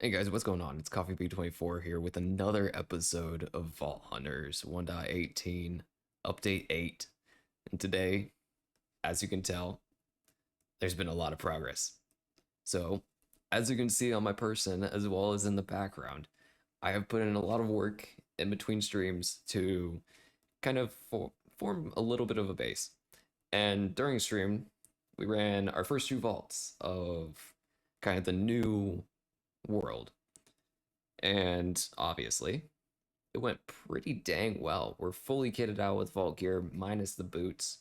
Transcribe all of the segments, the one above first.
Hey guys, what's going on? It's Coffee B24 here with another episode of Vault Hunters 1.18 Update 8. And today, as you can tell, there's been a lot of progress. So, as you can see on my person as well as in the background, I have put in a lot of work in between streams to kind of form a little bit of a base. And during stream, we ran our first two vaults of kind of the new world. And obviously, it went pretty dang well. We're fully kitted out with vault gear, minus the boots.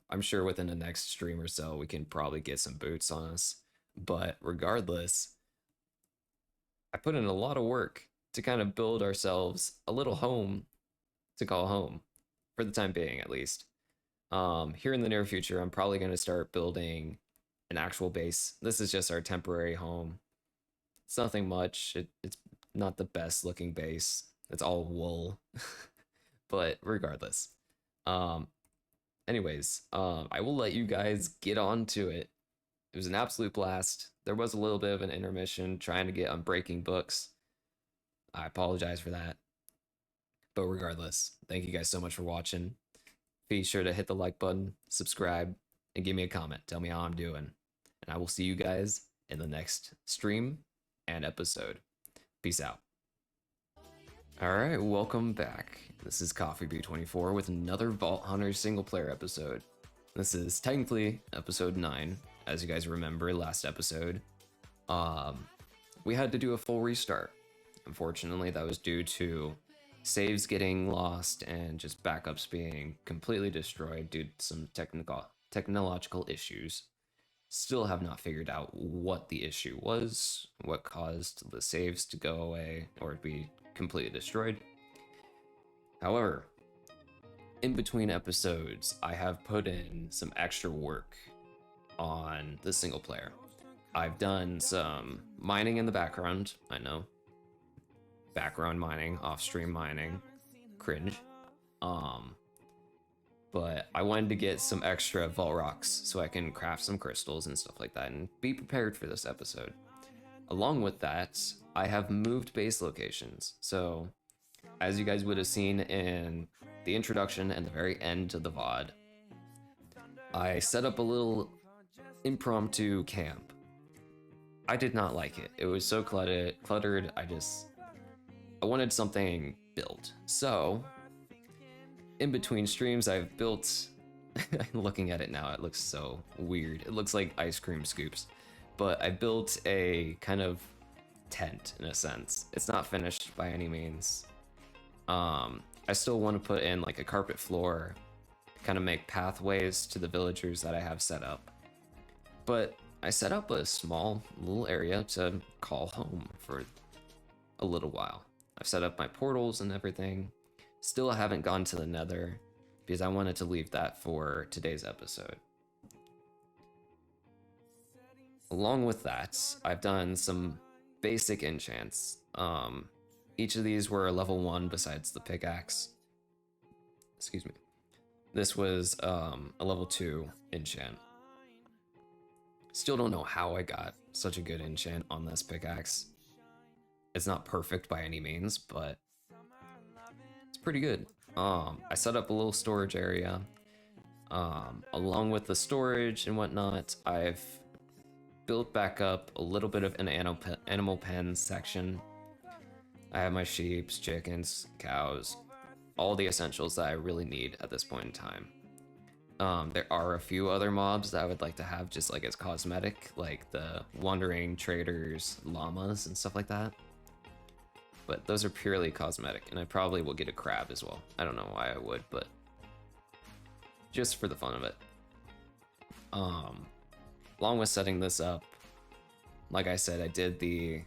I'm sure within the next stream or so, we can probably get some boots on us. But regardless, I put in a lot of work to kind of build ourselves a little home to call home, for the time being at least. Here in the near future, I'm probably going to start building an actual base. This is just our temporary home. It's nothing much. It's not the best looking base. It's all wool. But regardless. Um I will let you guys get on to it. It was an absolute blast. There was a little bit of an intermission trying to get Unbreaking books. I apologize for that. But regardless, thank you guys so much for watching. Be sure to hit the like button, subscribe, and give me a comment. Tell me how I'm doing. And I will see you guys in the next stream and episode. Peace out. Alright, welcome back. This is Coffee B24 with another Vault Hunters single player episode. This is technically episode 9, as you guys remember last episode. We had to do a full restart. Unfortunately, that was due to saves getting lost and just backups being completely destroyed due to some technological issues. Still have not figured out what the issue was, what caused the saves to go away or to be completely destroyed. However, in between episodes, I have put in some extra work on the single player. I've done some mining in the background, I know. Background mining, off-stream mining, cringe. But I wanted to get some extra vault rocks so I can craft some crystals and stuff like that and be prepared for this episode. Along with that, I have moved base locations. So, as you guys would have seen in the introduction and the very end of the VOD, I set up a little impromptu camp. I did not like it. It was so cluttered. I wanted something built. So, in between streams, I've built, looking at it now, it looks so weird. It looks like ice cream scoops, but I built a kind of tent in a sense. It's not finished by any means. I still want to put in like a carpet floor, kind of make pathways to the villagers that I have set up. But I set up a small little area to call home for a little while. I've set up my portals and everything. Still haven't gone to the Nether because I wanted to leave that for today's episode. Along with that, I've done some basic enchants. Each of these were a level 1 besides the pickaxe. Excuse me. This was a level 2 enchant. Still don't know how I got such a good enchant on this pickaxe. It's not perfect by any means, but it's pretty good. I set up a little storage area. Along with the storage and whatnot, I've built back up a little bit of an animal pen section. I have my sheep, chickens, cows, all the essentials that I really need at this point in time. There are a few other mobs that I would like to have just like as cosmetic, like the wandering traders, llamas, and stuff like that. But those are purely cosmetic, and I probably will get a crab as well. I don't know why I would, but just for the fun of it. Along with setting this up, like I said, I did the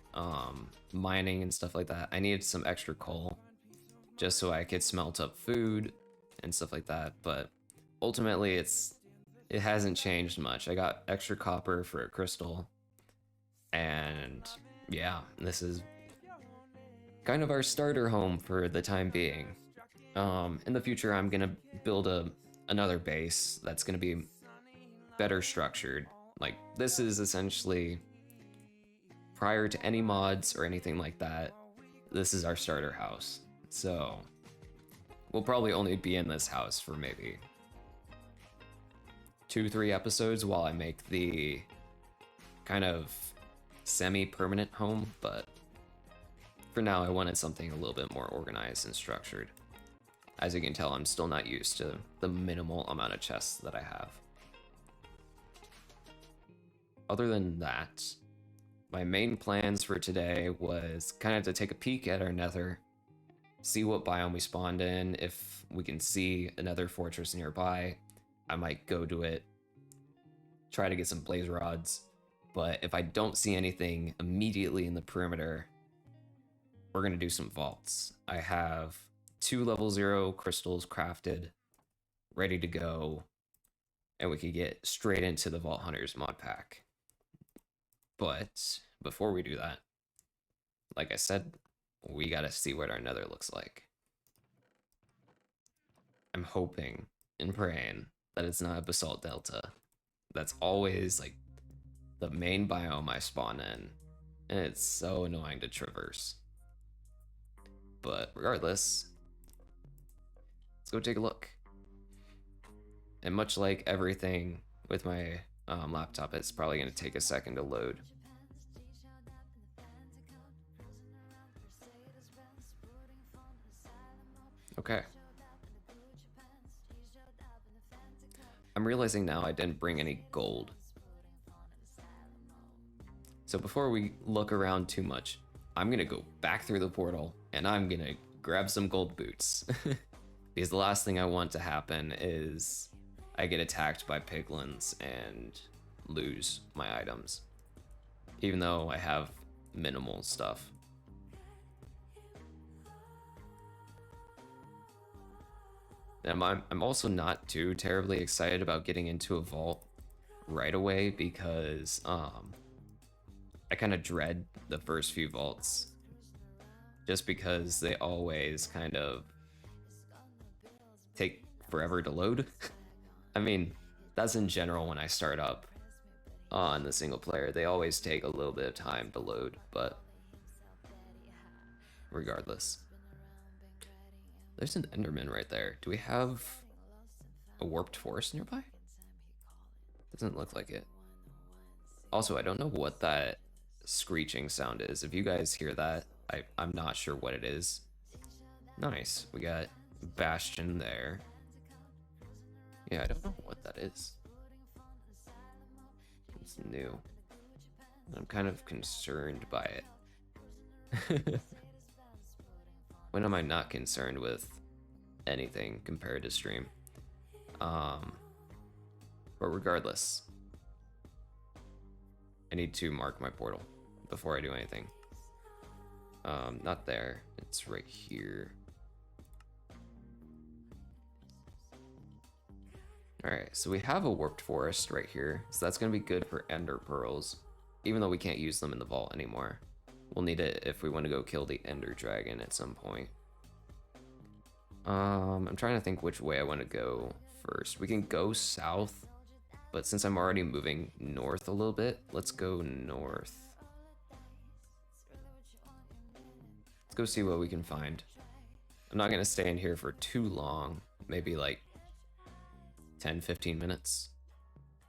mining and stuff like that. I needed some extra coal just so I could smelt up food and stuff like that, but ultimately it hasn't changed much. I got extra copper for a crystal, and yeah, this is kind of our starter home for the time being. In the future, I'm gonna build another base that's gonna be better structured. Like, this is essentially prior to any mods or anything like that, this is our starter house. So we'll probably only be in this house for maybe 2-3 episodes while I make the kind of semi-permanent home, but for now I wanted something a little bit more organized and structured. As you can tell, I'm still not used to the minimal amount of chests that I have. Other than that, my main plans for today was kind of to take a peek at our nether, see what biome we spawned in. If we can see another fortress nearby, I might go to it, try to get some blaze rods. But if I don't see anything immediately in the perimeter, we're gonna do some vaults. I have 2 level 0 crystals crafted, ready to go, and we could get straight into the Vault Hunters mod pack. But before we do that, like I said, we gotta see what our nether looks like. I'm hoping and praying that it's not a basalt delta. That's always like the main biome I spawn in, and it's so annoying to traverse. But regardless, let's go take a look. And much like everything with my laptop, it's probably going to take a second to load. Okay. I'm realizing now I didn't bring any gold. So before we look around too much, I'm going to go back through the portal and I'm going to grab some gold boots. Because the last thing I want to happen is I get attacked by piglins and lose my items, even though I have minimal stuff. And I'm also not too terribly excited about getting into a vault right away because I kind of dread the first few vaults just because they always kind of take forever to load. I mean, that's in general when I start up on the single player. They always take a little bit of time to load, but regardless. There's an Enderman right there. Do we have a warped forest nearby? Doesn't look like it. Also, I don't know what that screeching sound is. If you guys hear that, I'm not sure what it is. Nice. We got Bastion there. Yeah, I don't know what that is. It's new. I'm kind of concerned by it. When am I not concerned with anything compared to stream? But regardless, I need to mark my portal before I do anything. Not there, it's right here. Alright, so we have a warped forest right here, so that's gonna be good for ender pearls, even though we can't use them in the vault anymore. We'll need it if we want to go kill the ender dragon at some point. I'm trying to think which way I want to go first. We can go south, but since I'm already moving north a little bit, let's go north. Let's go see what we can find. I'm not gonna stay in here for too long, maybe like 10-15 minutes.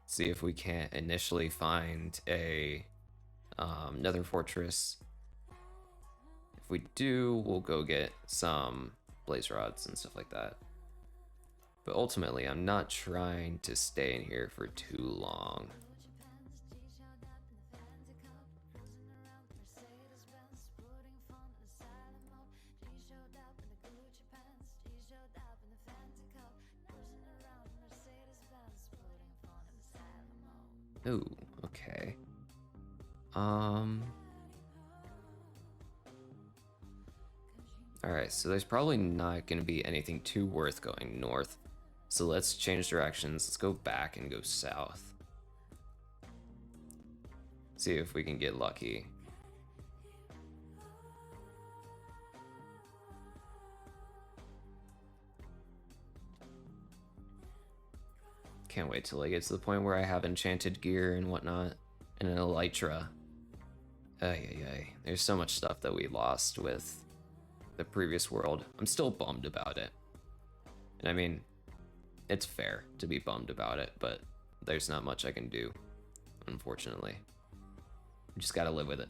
See if we can't initially find a nether fortress. If we do, we'll go get some blaze rods and stuff like that. But ultimately, I'm not trying to stay in here for too long. Ooh, okay. Alright, so there's probably not going to be anything too worth going north. So let's change directions. Let's go back and go south. See if we can get lucky. Can't wait till I get to the point where I have enchanted gear and whatnot, and an elytra. Ay, ay, ay. There's so much stuff that we lost with the previous world. I'm still bummed about it. And I mean, it's fair to be bummed about it, but there's not much I can do, unfortunately. We just gotta live with it.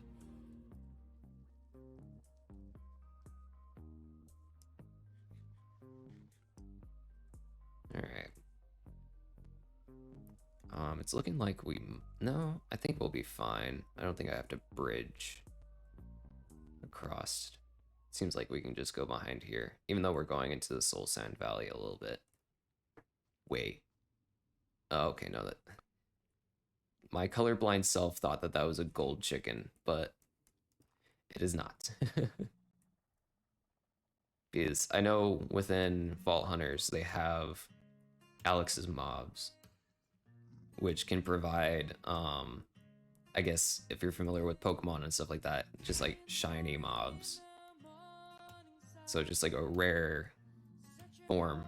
Alright. It's looking like no, I think we'll be fine. I don't think I have to bridge across. It seems like we can just go behind here, even though we're going into the Soul Sand Valley a little bit. Wait. Oh, okay, no, that my colorblind self thought that that was a gold chicken, but it is not. Because I know within Vault Hunters they have Alex's mobs, which can provide, I guess if you're familiar with Pokemon and stuff like that, just like shiny mobs. So just like a rare form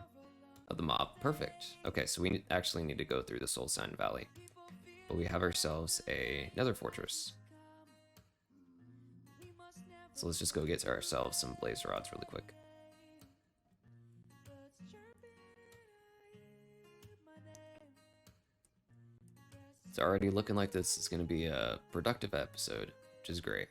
of the mob. Perfect. Okay, so we actually need to go through the Soul Sand Valley. But we have ourselves a nether fortress. So let's just go get ourselves some blaze rods really quick. It's already looking like this is going to be a productive episode, which is great.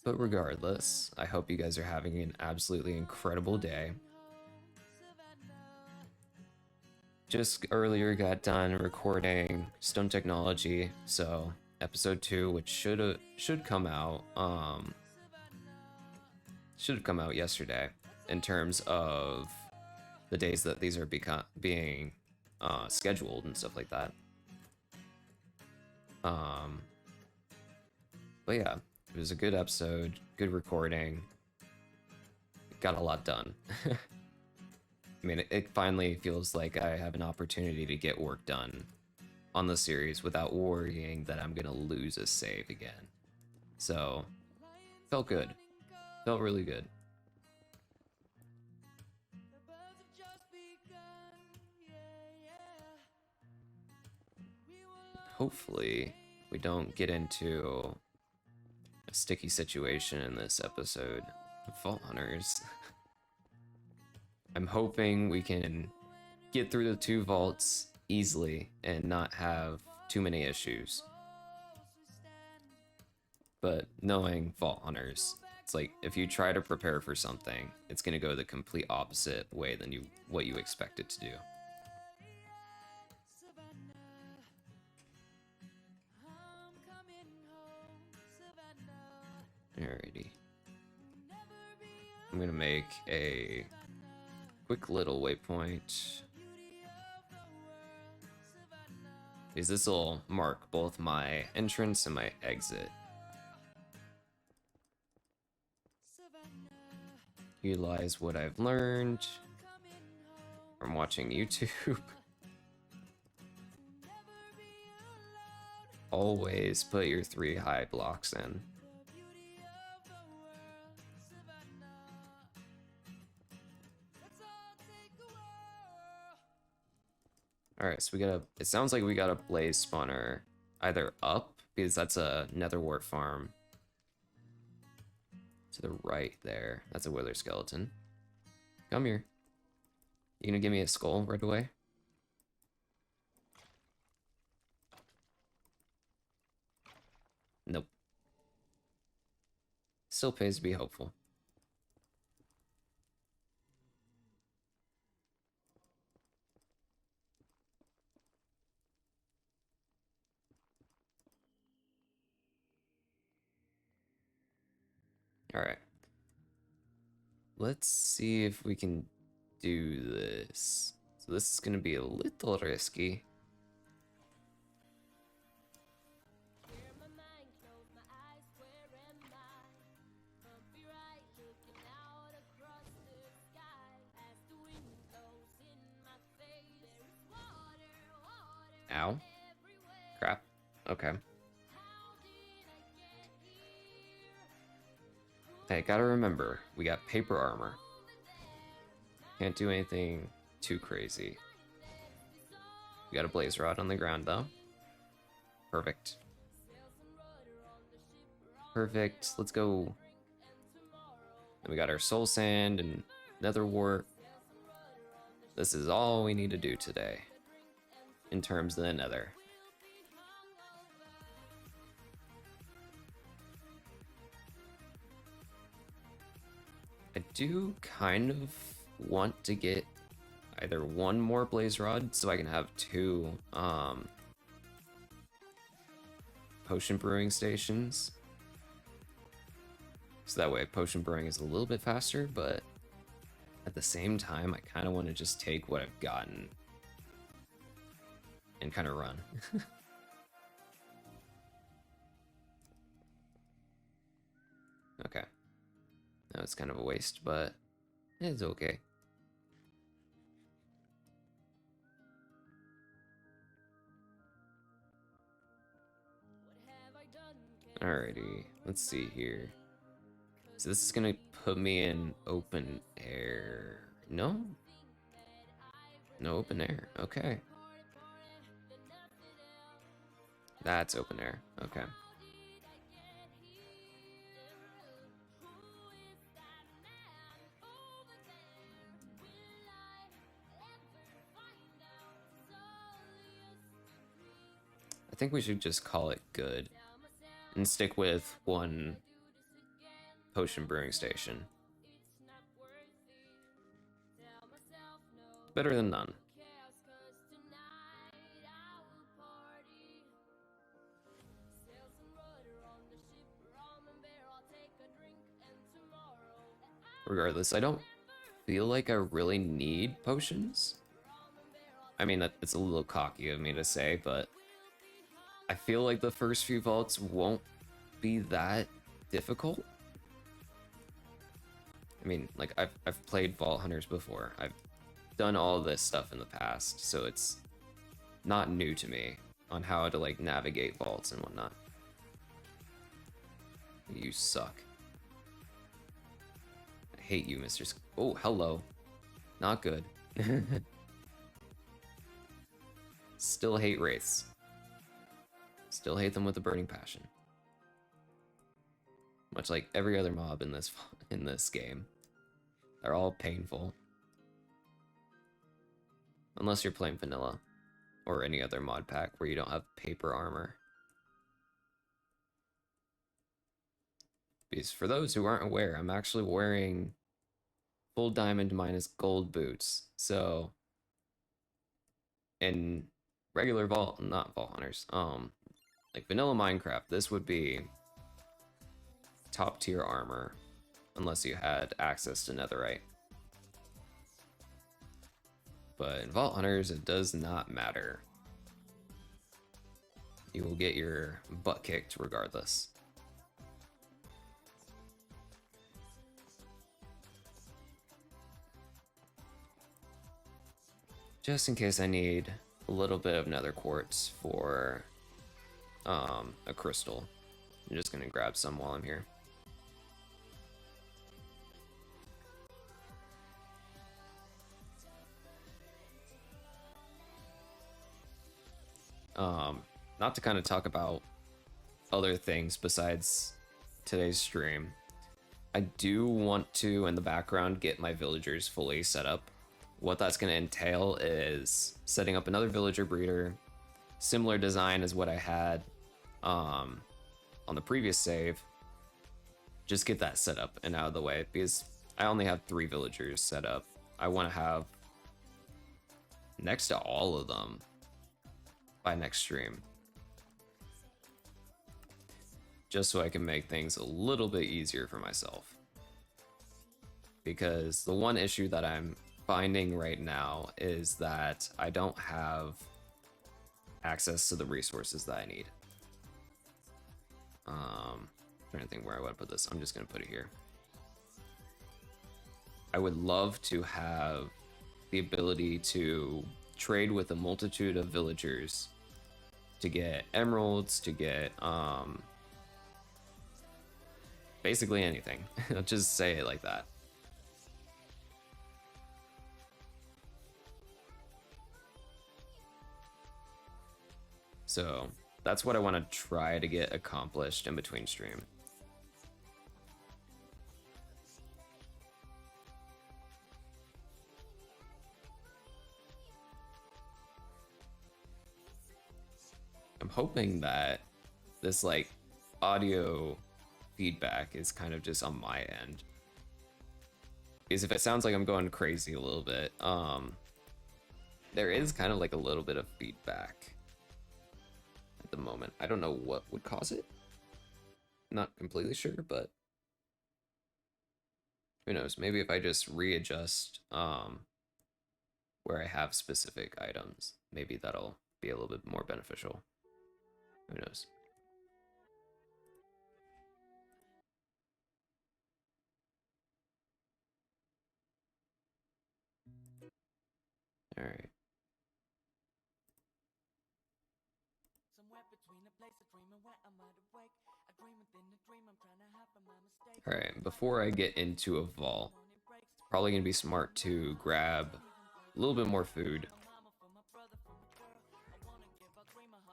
But regardless, I hope you guys are having an absolutely incredible day. Just earlier got done recording Stone Technology, so episode 2, which should come out yesterday in terms of the days that these are being scheduled and stuff like that. But yeah, it was a good episode, good recording. Got a lot done. I mean, it finally feels like I have an opportunity to get work done on the series without worrying that I'm gonna lose a save again. So, felt good. Felt really good. Hopefully, we don't get into a sticky situation in this episode of Vault Hunters. I'm hoping we can get through the 2 vaults easily and not have too many issues. But knowing Vault Hunters, it's like if you try to prepare for something, it's gonna go the complete opposite way than what you expect it to do. Alrighty. I'm gonna make a quick little waypoint. Because this will mark both my entrance and my exit. Utilize what I've learned from watching YouTube. Always put your 3 high blocks in. Alright, so it sounds like we got a blaze spawner either up, because that's a nether wart farm. To the right there, that's a wither skeleton. Come here. You gonna give me a skull right away? Nope. Still pays to be hopeful. Alright. Let's see if we can do this. So this is gonna be a little risky. Ow. Crap. Okay. Hey, gotta remember, we got paper armor. Can't do anything too crazy. We got a blaze rod on the ground though. Perfect. Perfect. Let's go. And we got our soul sand and nether wart. This is all we need to do today in terms of the nether. I do kind of want to get either one more blaze rod so I can have two potion brewing stations. So that way potion brewing is a little bit faster, but at the same time I kind of want to just take what I've gotten and kind of run. Okay. That was kind of a waste, but it's okay. Alrighty, let's see here. So this is gonna put me in open air. No? No open air, okay. That's open air, okay. I think we should just call it good and stick with one potion brewing station. Better than none. Regardless, I don't feel like I really need potions. I mean, it's a little cocky of me to say, but I feel like the first few vaults won't be that difficult. I mean, like, I've played Vault Hunters before. I've done all this stuff in the past, so it's not new to me on how to, like, navigate vaults and whatnot. You suck. I hate you, Mr. Oh, hello. Not good. Still hate wraiths. Still hate them with a burning passion. Much like every other mob in this game. They're all painful. Unless you're playing vanilla or any other mod pack where you don't have paper armor. Because for those who aren't aware, I'm actually wearing full diamond minus gold boots. So in regular not Vault Hunters, like vanilla Minecraft, this would be top tier armor unless you had access to netherite. But in Vault Hunters, it does not matter. You will get your butt kicked regardless. Just in case I need a little bit of nether quartz for a crystal. I'm just gonna grab some while I'm here. Not to kind of talk about other things besides today's stream. I do want to, in the background, get my villagers fully set up. What that's going to entail is setting up another villager breeder, similar design as what I had on the previous save. Just get that set up and out of the way because I only have 3 villagers set up. I want to have next to all of them by next stream. Just so I can make things a little bit easier for myself. Because the one issue that I'm finding right now is that I don't have access to the resources that I need. Trying to think where I want to put this. I'm just gonna put it here. I would love to have the ability to trade with a multitude of villagers to get emeralds, to get basically anything. I'll just say it like that. So that's what I want to try to get accomplished in between stream. I'm hoping that this like audio feedback is kind of just on my end. Because if it sounds like I'm going crazy a little bit, there is kind of like a little bit of feedback at the moment. I don't know what would cause it. Not completely sure, but who knows? Maybe if I just readjust where I have specific items, maybe that'll be a little bit more beneficial. Who knows? All right. All right, before I get into a vault, it's probably gonna be smart to grab a little bit more food.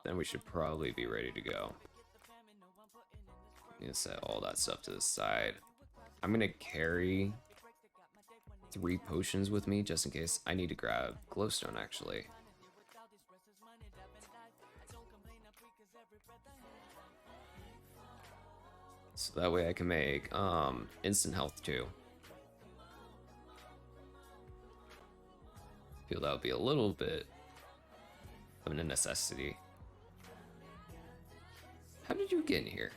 Then we should probably be ready to go. I'm gonna set all that stuff to the side. I'm gonna carry 3 potions with me just in case I need to grab glowstone actually. So that way I can make instant health too. Feel that would be a little bit of a necessity. How did you get in here?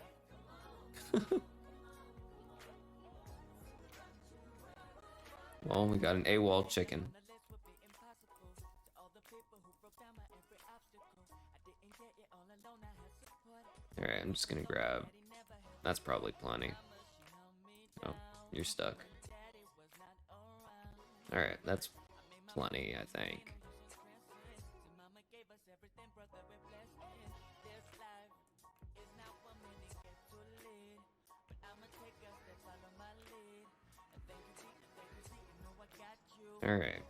Well, we got an AWOL chicken. Alright, I'm just gonna grab... That's probably plenty. Oh, you're stuck. Alright, that's plenty, I think. Alright.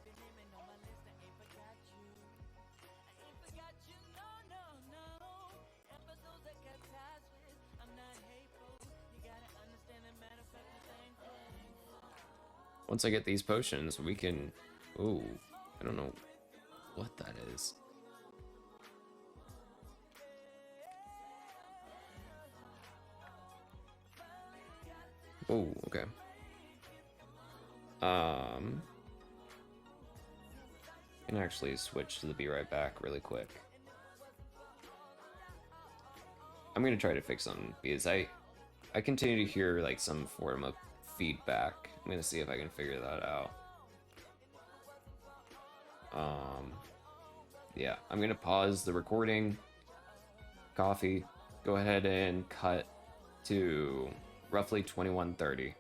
Once I get these potions, we can... Ooh, I don't know what that is. Oh, okay. Can actually switch to the be right back really quick. I'm gonna try to fix something because I continue to hear like some form of feedback. I'm gonna see if I can figure that out. Yeah, I'm gonna pause the recording. Coffee. Go ahead and cut to roughly 21:30.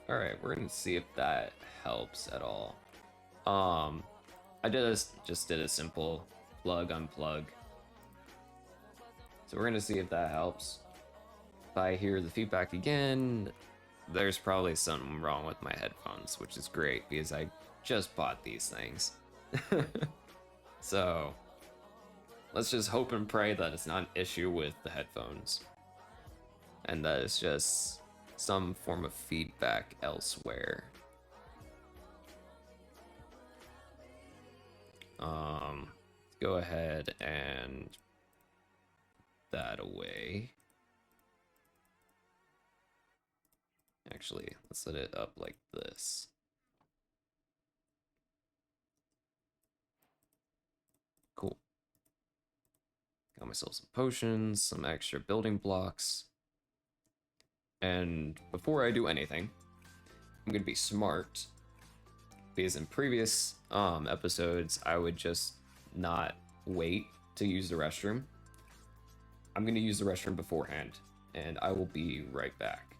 All right, we're gonna see if that helps at all. I just did a simple plug unplug. So we're gonna see if that helps. If I hear the feedback again, there's probably something wrong with my headphones, which is great because I just bought these things. So let's just hope and pray that it's not an issue with the headphones and that it's just some form of feedback elsewhere. Go ahead and that away. Actually, let's set it up like this. Cool. Got myself some potions, some extra building blocks. And before I do anything, I'm gonna be smart. Because in previous episodes, I would just not wait to use the restroom. I'm gonna use the restroom beforehand, and I will be right back.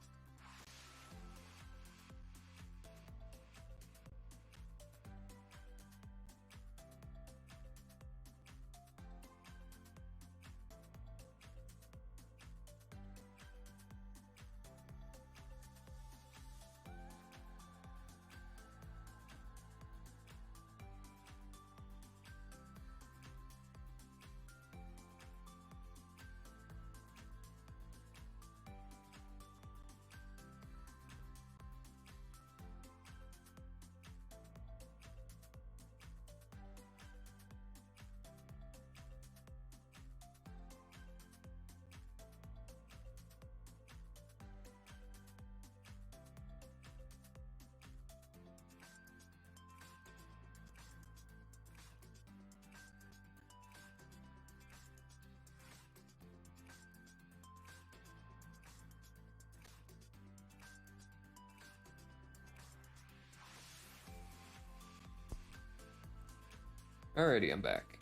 Alrighty, I'm back.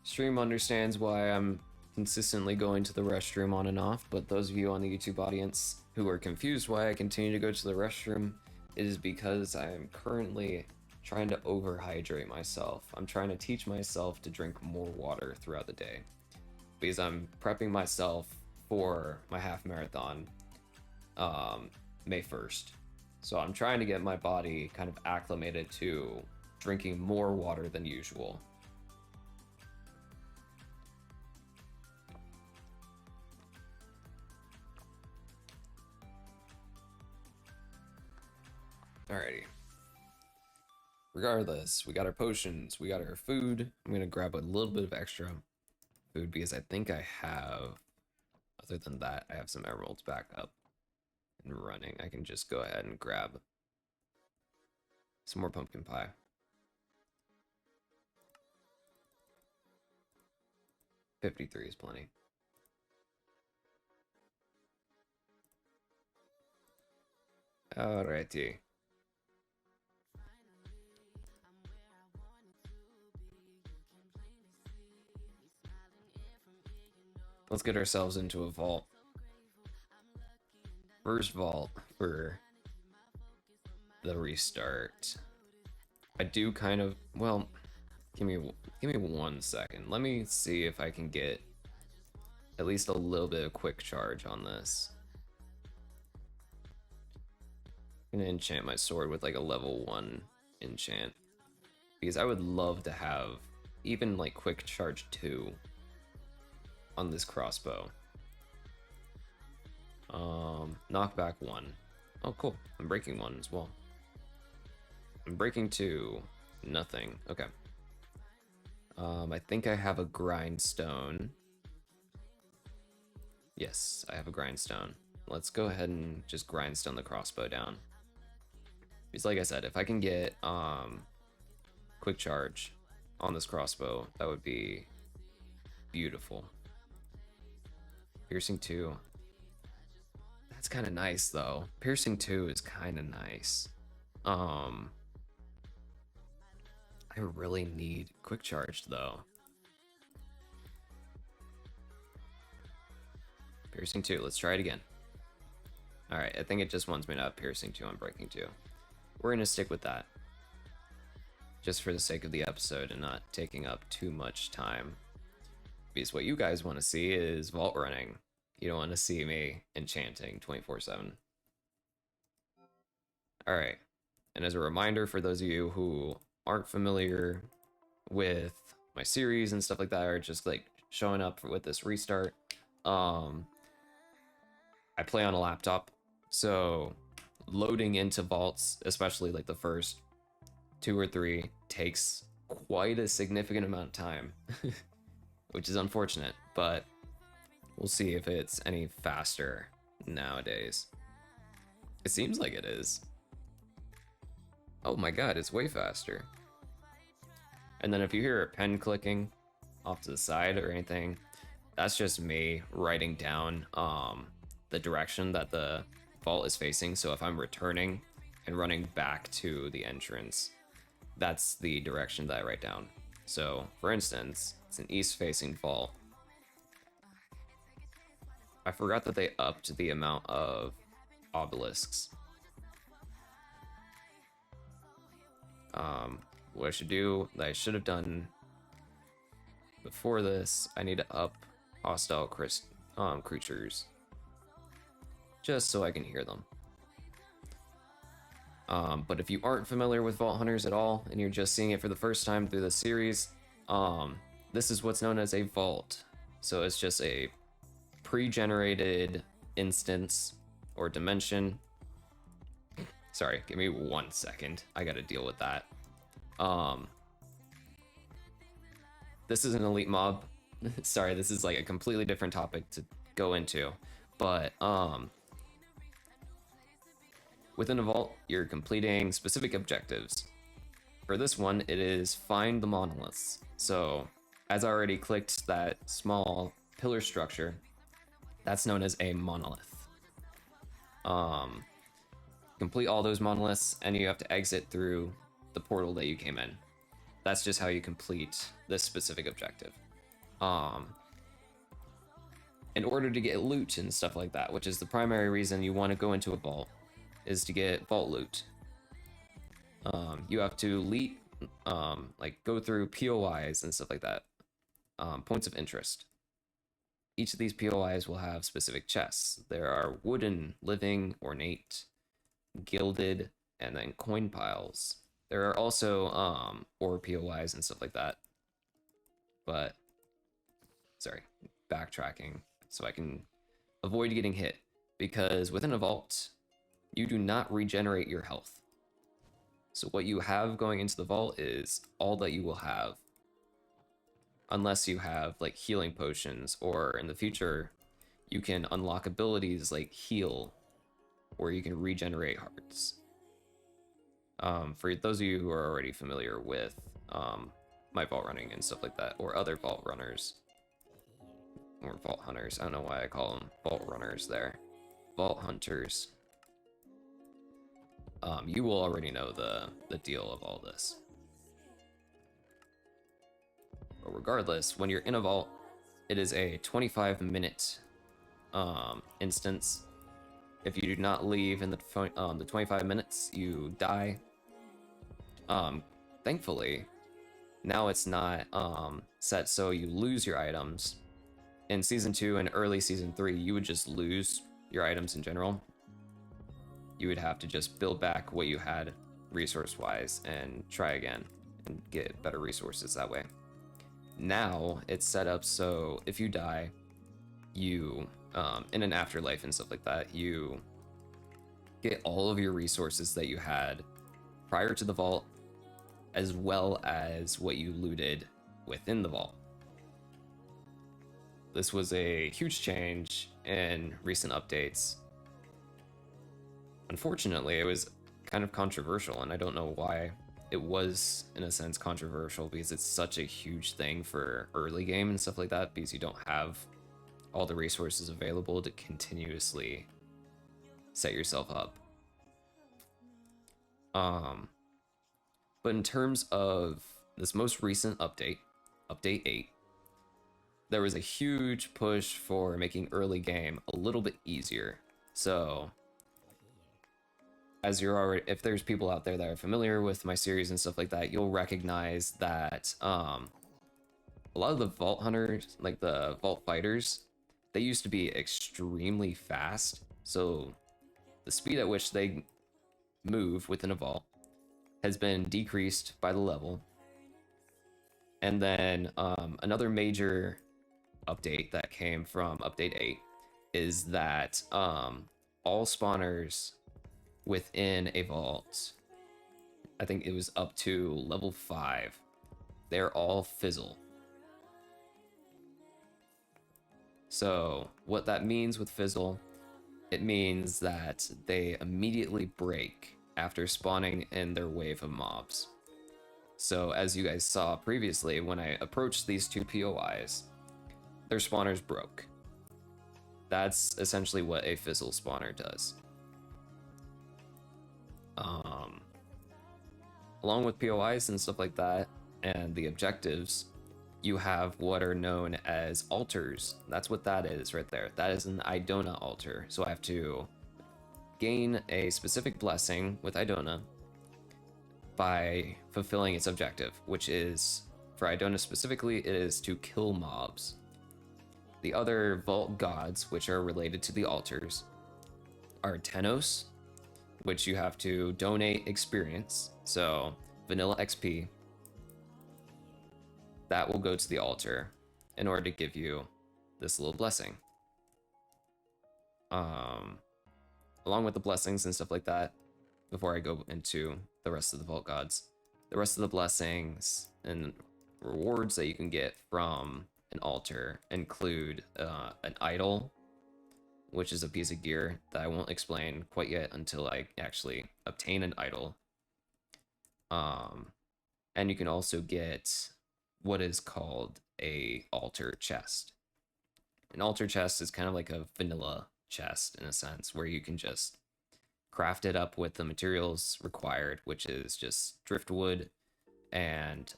Stream understands why I'm consistently going to the restroom on and off, but those of you on the YouTube audience who are confused why I continue to go to the restroom, it is because I am currently trying to overhydrate myself. I'm trying to teach myself to drink more water throughout the day because I'm prepping myself for my half marathon May 1st. So I'm trying to get my body kind of acclimated to drinking more water than usual. Alrighty. Regardless, we got our potions, we got our food. I'm gonna grab a little bit of extra food because I think I have, other than that, I have some emeralds back up and running. I can just go ahead and grab some more pumpkin pie. $53 is plenty. Alrighty. Let's get ourselves into a vault. First vault for the restart. I do kind of, well, give me 1 second. Let me see if I can get at least a little bit of quick charge on this. I'm gonna enchant my sword with like a level 1 enchant because I would love to have even like quick charge 2 on this crossbow. Knockback 1. Oh, cool. I'm breaking 1 as well. I'm breaking 2. Nothing. Okay. I think I have a grindstone. Yes, I have a grindstone. Let's go ahead and just grindstone the crossbow down. Because like I said, if I can get quick charge on this crossbow, that would be beautiful. Piercing 2. That's kind of nice though. Piercing 2 is kind of nice. I really need quick charge though. Piercing 2, let's try it again. Alright, I think it just wants me to have piercing 2 on breaking 2. We're gonna stick with that. Just for the sake of the episode and not taking up too much time. Because what you guys want to see is vault running. You don't want to see me enchanting 24/7. Alright, and as a reminder for those of you who aren't familiar with my series and stuff like that, or just like showing up with this restart, I play on a laptop, so loading into vaults, especially like the first 2 or 3, takes quite a significant amount of time, which is unfortunate, but we'll see if it's any faster nowadays. It seems like it is. Oh my god, it's way faster. And then if you hear a pen clicking off to the side or anything, that's just me writing down the direction that the vault is facing. So if I'm returning and running back to the entrance, that's the direction that I write down. So for instance, it's an east-facing vault. I forgot that they upped the amount of obelisks. What I should do, that I should have done before this, I need to up hostile creatures, just so I can hear them. But if you aren't familiar with Vault Hunters at all, and you're just seeing it for the first time through the series, this is what's known as a vault. So it's just a pre-generated instance or dimension. Sorry, give me 1 second. I gotta deal with that. This is an elite mob. Sorry, this is like a completely different topic to go into. But within a vault, you're completing specific objectives. For this one, it is find the monoliths. So, as I already clicked that small pillar structure, that's known as a monolith. Complete all those monoliths, and you have to exit through the portal that you came in. That's just how you complete this specific objective. In order to get loot and stuff like that, which is the primary reason you want to go into a vault, is to get vault loot. You have to like go through POIs and stuff like that. Points of interest. Each of these POIs will have specific chests. There are wooden, living, ornate, gilded, and then coin piles. There are also ore POIs and stuff like that. But sorry, backtracking so I can avoid getting hit, because within a vault, you do not regenerate your health. So what you have going into the vault is all that you will have, unless you have like healing potions, or in the future, you can unlock abilities like heal, where you can regenerate hearts. For those of you who are already familiar with my vault running and stuff like that, or other vault runners, or vault hunters, I don't know why I call them vault runners there, vault hunters, you will already know the deal of all this. But regardless, when you're in a vault, it is a 25-minute instance. If you do not leave in the 25 minutes, you die. Thankfully, now it's not set so you lose your items. In Season 2 and early Season 3, you would just lose your items in general. You would have to just build back what you had resource-wise and try again and get better resources that way. Now it's set up so if you die, you in an afterlife and stuff like that, you get all of your resources that you had prior to the vault, as well as what you looted within the vault. This was a huge change in recent updates. Unfortunately, it was kind of controversial, and I don't know why it was, in a sense, controversial, because it's such a huge thing for early game and stuff like that, because you don't have all the resources available to continuously set yourself up. But in terms of this most recent update, Update 8, there was a huge push for making early game a little bit easier. So, as you're already, if there's people out there that are familiar with my series and stuff like that, you'll recognize that a lot of the vault hunters, like the vault fighters, they used to be extremely fast. So the speed at which they move within a vault has been decreased by the level. And then another major update that came from Update 8 is that all spawners within a vault, I think it was up to level 5, they're all fizzle. So what that means with fizzle, it means that they immediately break after spawning in their wave of mobs. So as you guys saw previously, when I approached these two POIs, their spawners broke. That's essentially what a fizzle spawner does. Along with POIs and stuff like that, and the objectives, you have what are known as altars. That's what that is right there. That is an Idona altar. So I have to gain a specific blessing with Idona by fulfilling its objective, which is, for Idona specifically, it is to kill mobs. The other vault gods, which are related to the altars, are Tenos, which you have to donate experience, so vanilla XP. That will go to the altar in order to give you this little blessing. Along with the blessings and stuff like that, before I go into the rest of the vault gods, the rest of the blessings and rewards that you can get from an altar include an idol, which is a piece of gear that I won't explain quite yet until I actually obtain an idol. And you can also get what is called a altar chest. An altar chest is kind of like a vanilla chest in a sense, where you can just craft it up with the materials required, which is just driftwood and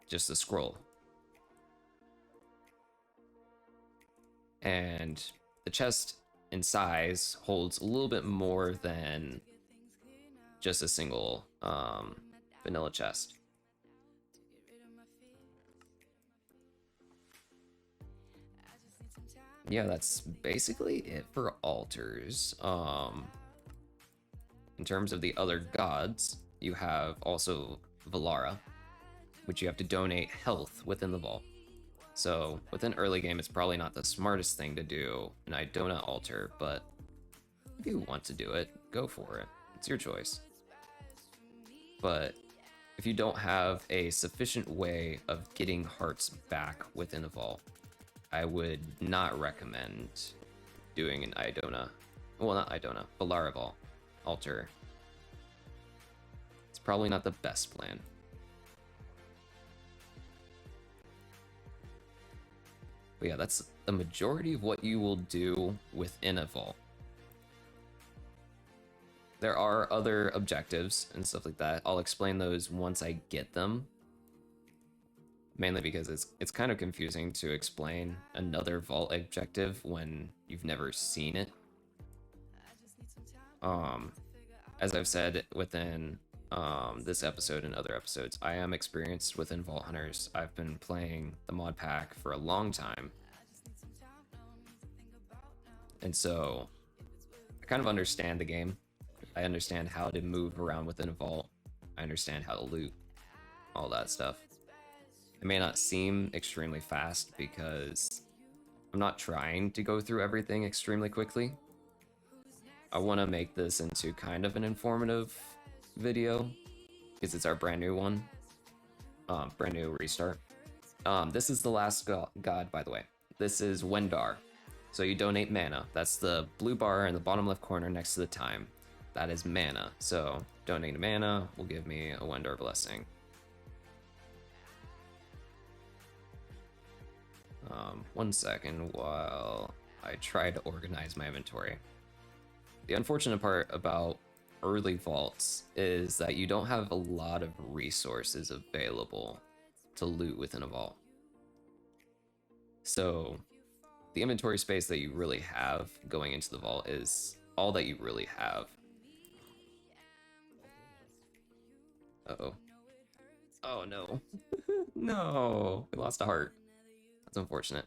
just a scroll. And the chest in size holds a little bit more than just a single vanilla chest. Yeah, that's basically it for altars. In terms of the other gods, you have also Valara, which you have to donate health within the vault. So within early game, it's probably not the smartest thing to do an Idona altar, but if you want to do it, go for it. It's your choice. But if you don't have a sufficient way of getting hearts back within a vault, I would not recommend doing an Idona, well, not Idona, Valara vault altar. It's probably not the best plan. But yeah, that's the majority of what you will do within a vault. There are other objectives and stuff like that. I'll explain those once I get them. Mainly because it's kind of confusing to explain another vault objective when you've never seen it. As I've said within this episode and other episodes, I am experienced within Vault Hunters. I've been playing the mod pack for a long time. And so I kind of understand the game. I understand how to move around within a vault. I understand how to loot, all that stuff. It may not seem extremely fast because I'm not trying to go through everything extremely quickly. I want to make this into kind of an informative video because it's our brand new one, brand new restart. This is the last god, by the way. This is Wendar. So you donate mana. That's the blue bar in the bottom left corner next to the time. That is mana. So donating mana will give me a Wendar blessing. One second while I try to organize my inventory. The unfortunate part about early vaults is that you don't have a lot of resources available to loot within a vault. So the inventory space that you really have going into the vault is all that you really have. Uh-oh. Oh no. No, we lost a heart. That's unfortunate.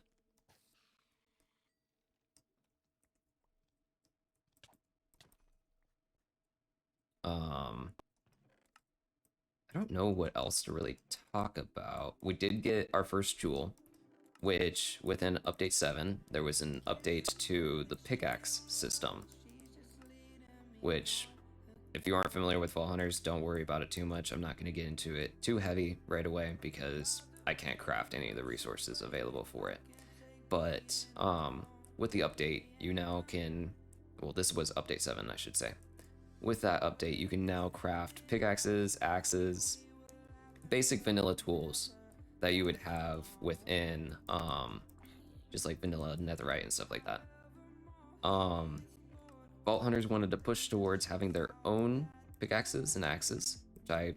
I don't know what else to really talk about. We did get our first jewel, which within update 7, there was an update to the pickaxe system, which if you aren't familiar with Vault Hunters, don't worry about it too much. I'm not going to get into it too heavy right away because I can't craft any of the resources available for it. But with the update, you now can, well, this was update 7, I should say. With that update, you can now craft pickaxes, axes, basic vanilla tools that you would have within just like vanilla netherite and stuff like that. Vault Hunters wanted to push towards having their own pickaxes and axes, which I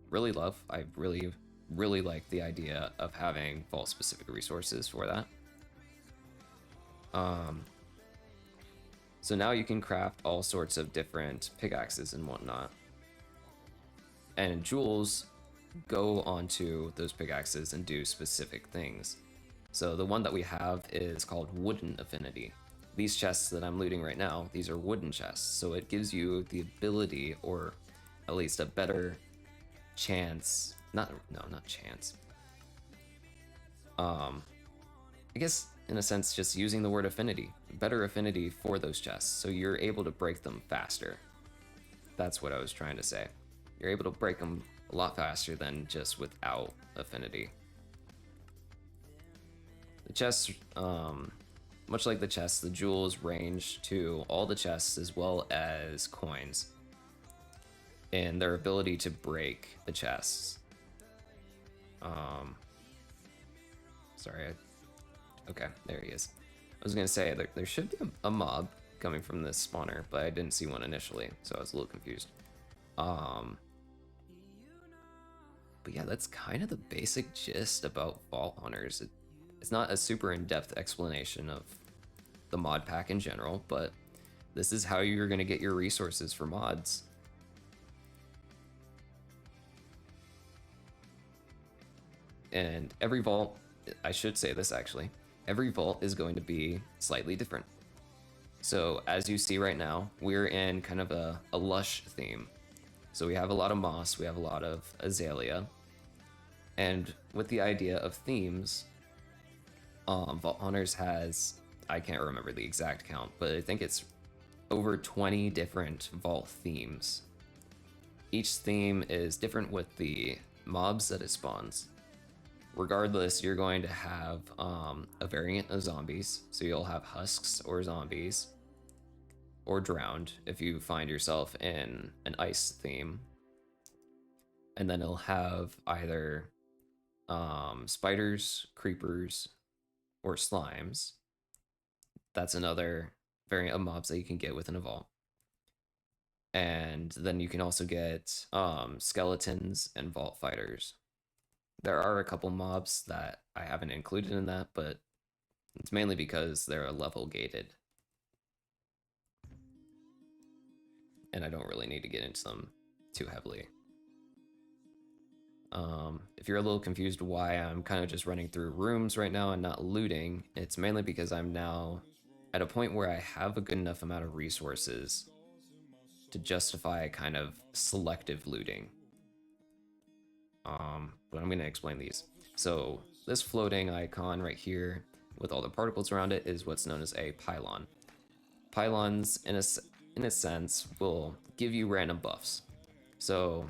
really love. I really like the idea of having vault specific resources for that. So now you can craft all sorts of different pickaxes and whatnot. And jewels go onto those pickaxes and do specific things. So the one that we have is called Wooden Affinity. These chests that I'm looting right now, these are wooden chests. So it gives you the ability, or at least a better chance, not chance. I guess in a sense, just using the word affinity, better affinity for those chests, so you're able to break them faster. That's what I was trying to say. You're able to break them a lot faster than just without affinity. The chests, much like the chests, the jewels range to all the chests as well as coins, and their ability to break the chests. Sorry, okay, there he is. I was gonna say there should be a mob coming from this spawner, but I didn't see one initially, so I was a little confused. But yeah, that's kind of the basic gist about Vault Hunters. It's not a super in-depth explanation of the mod pack in general, but this is how you're going to get your resources for mods. And every vault, I should say this actually, every vault is going to be slightly different. So as you see right now, we're in kind of a lush theme. So we have a lot of moss, we have a lot of azalea. And with the idea of themes, Vault Hunters has, I can't remember the exact count, but I think it's over 20 different vault themes. Each theme is different with the mobs that it spawns. Regardless, you're going to have a variant of zombies. So you'll have husks or zombies, or drowned if you find yourself in an ice theme. And then it'll have either spiders, creepers, or slimes. That's another variant of mobs that you can get within a vault. And then you can also get skeletons and vault fighters. There are a couple mobs that I haven't included in that, but it's mainly because they're level gated. And I don't really need to get into them too heavily. If you're a little confused why I'm kind of just running through rooms right now and not looting, it's mainly because I'm now at a point where I have a good enough amount of resources to justify kind of selective looting. But I'm going to explain these. So this floating icon right here with all the particles around it is what's known as a pylon. Pylons, in a sense, will give you random buffs. So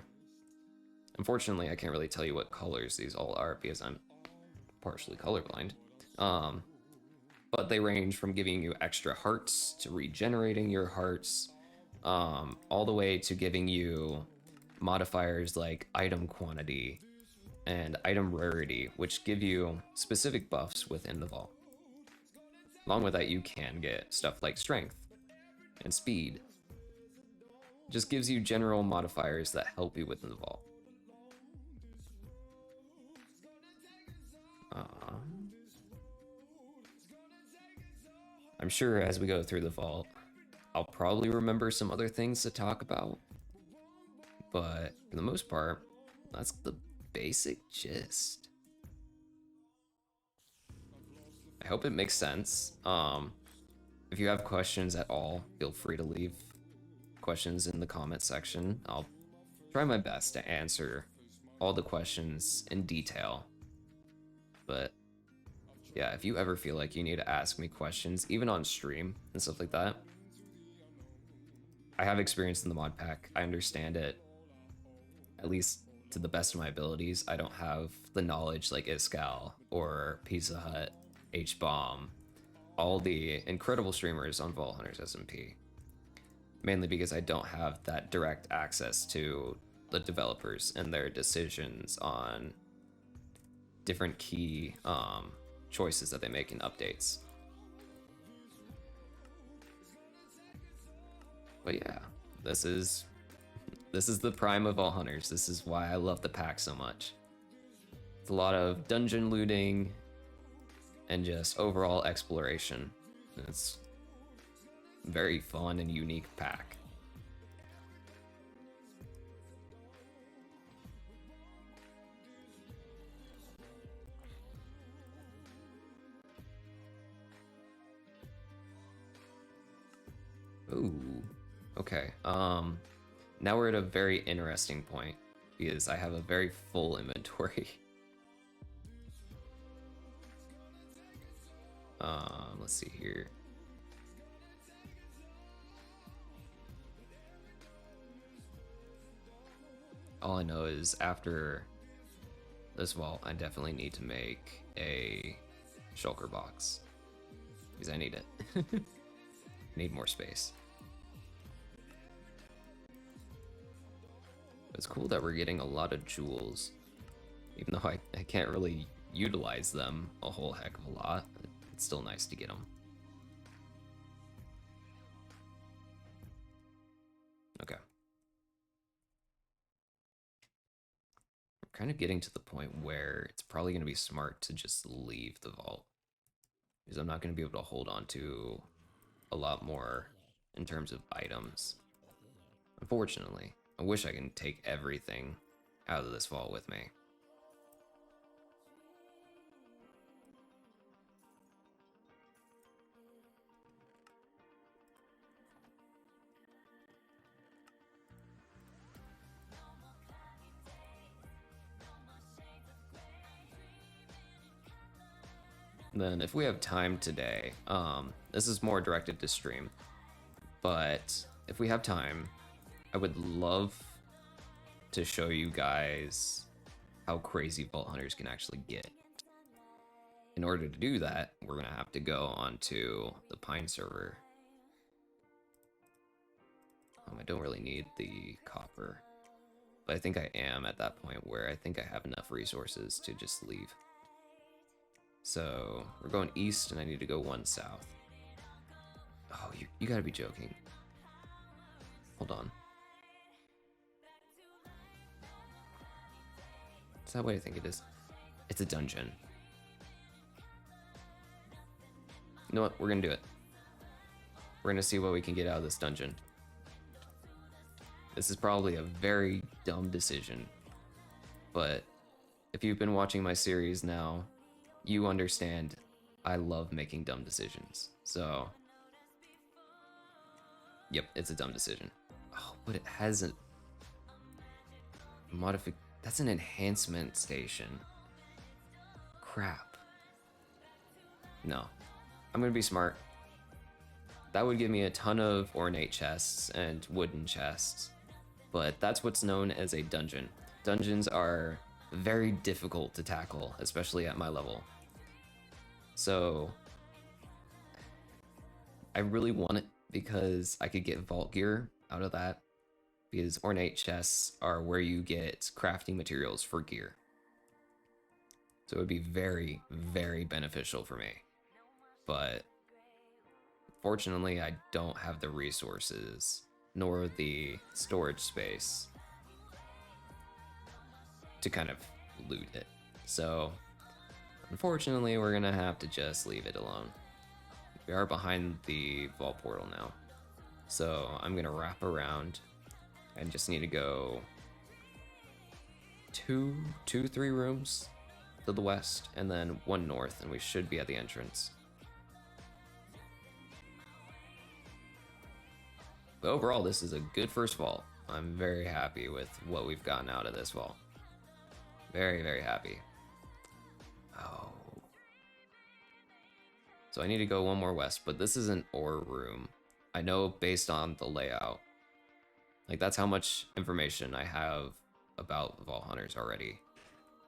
unfortunately, I can't really tell you what colors these all are because I'm partially colorblind. But they range from giving you extra hearts to regenerating your hearts, all the way to giving you modifiers like item quantity and item rarity, which give you specific buffs within the vault. Along with that, you can get stuff like strength and speed. It just gives you general modifiers that help you within the vault. I'm sure as we go through the vault, I'll probably remember some other things to talk about. But for the most part, that's the basic gist. I hope it makes sense. If you have questions at all, feel free to leave questions in the comment section. I'll try my best to answer all the questions in detail. But yeah, if you ever feel like you need to ask me questions, even on stream and stuff like that, I have experience in the mod pack. I understand it, at least to the best of my abilities. I don't have the knowledge like Iskall or Pizza Hut, H-Bomb, all the incredible streamers on Vault Hunters SMP. Mainly because I don't have that direct access to the developers and their decisions on different key choices that they make in updates. But yeah, this is the prime of Vault Hunters. This is why I love the pack so much. It's a lot of dungeon looting and just overall exploration. It's a very fun and unique pack. Ooh, okay. Now we're at a very interesting point because I have a very full inventory. Let's see here. All I know is after this vault, I definitely need to make a shulker box because I need it. I need more space. It's cool that we're getting a lot of jewels, even though I can't really utilize them a whole heck of a lot. It's still nice to get them. Okay. We're kind of getting to the point where it's probably going to be smart to just leave the vault. Because I'm not going to be able to hold on to a lot more in terms of items. Unfortunately, I wish I can take everything out of this vault with me. Then if we have time today, this is more directed to stream, but if we have time, I would love to show you guys how crazy Vault Hunters can actually get. In order to do that, we're gonna have to go onto the Pine server. I don't really need the copper, but I think I am at that point where I think I have enough resources to just leave. So we're going east and I need to go one south. Oh, you gotta be joking. Hold on. Is that what I think it is? It's a dungeon. You know what? We're gonna do it. We're gonna see what we can get out of this dungeon. This is probably a very dumb decision, but if you've been watching my series now, you understand I love making dumb decisions. So, yep, it's a dumb decision. Oh, but it has a that's an enhancement station. Crap. No, I'm gonna be smart. That would give me a ton of ornate chests and wooden chests, but that's what's known as a dungeon. Dungeons are very difficult to tackle, especially at my level. So I really want it because I could get vault gear out of that, because ornate chests are where you get crafting materials for gear. So it would be very, very beneficial for me. But fortunately, I don't have the resources nor the storage space to kind of loot it. So unfortunately, we're gonna have to just leave it alone. We are behind the vault portal now. So I'm gonna wrap around and just need to go three rooms to the west and then one north, and we should be at the entrance. But overall, this is a good first vault. I'm very happy with what we've gotten out of this vault. Very, very happy. Oh. So I need to go one more west, but this is an ore room. I know based on the layout. Like, that's how much information I have about Vault Hunters already.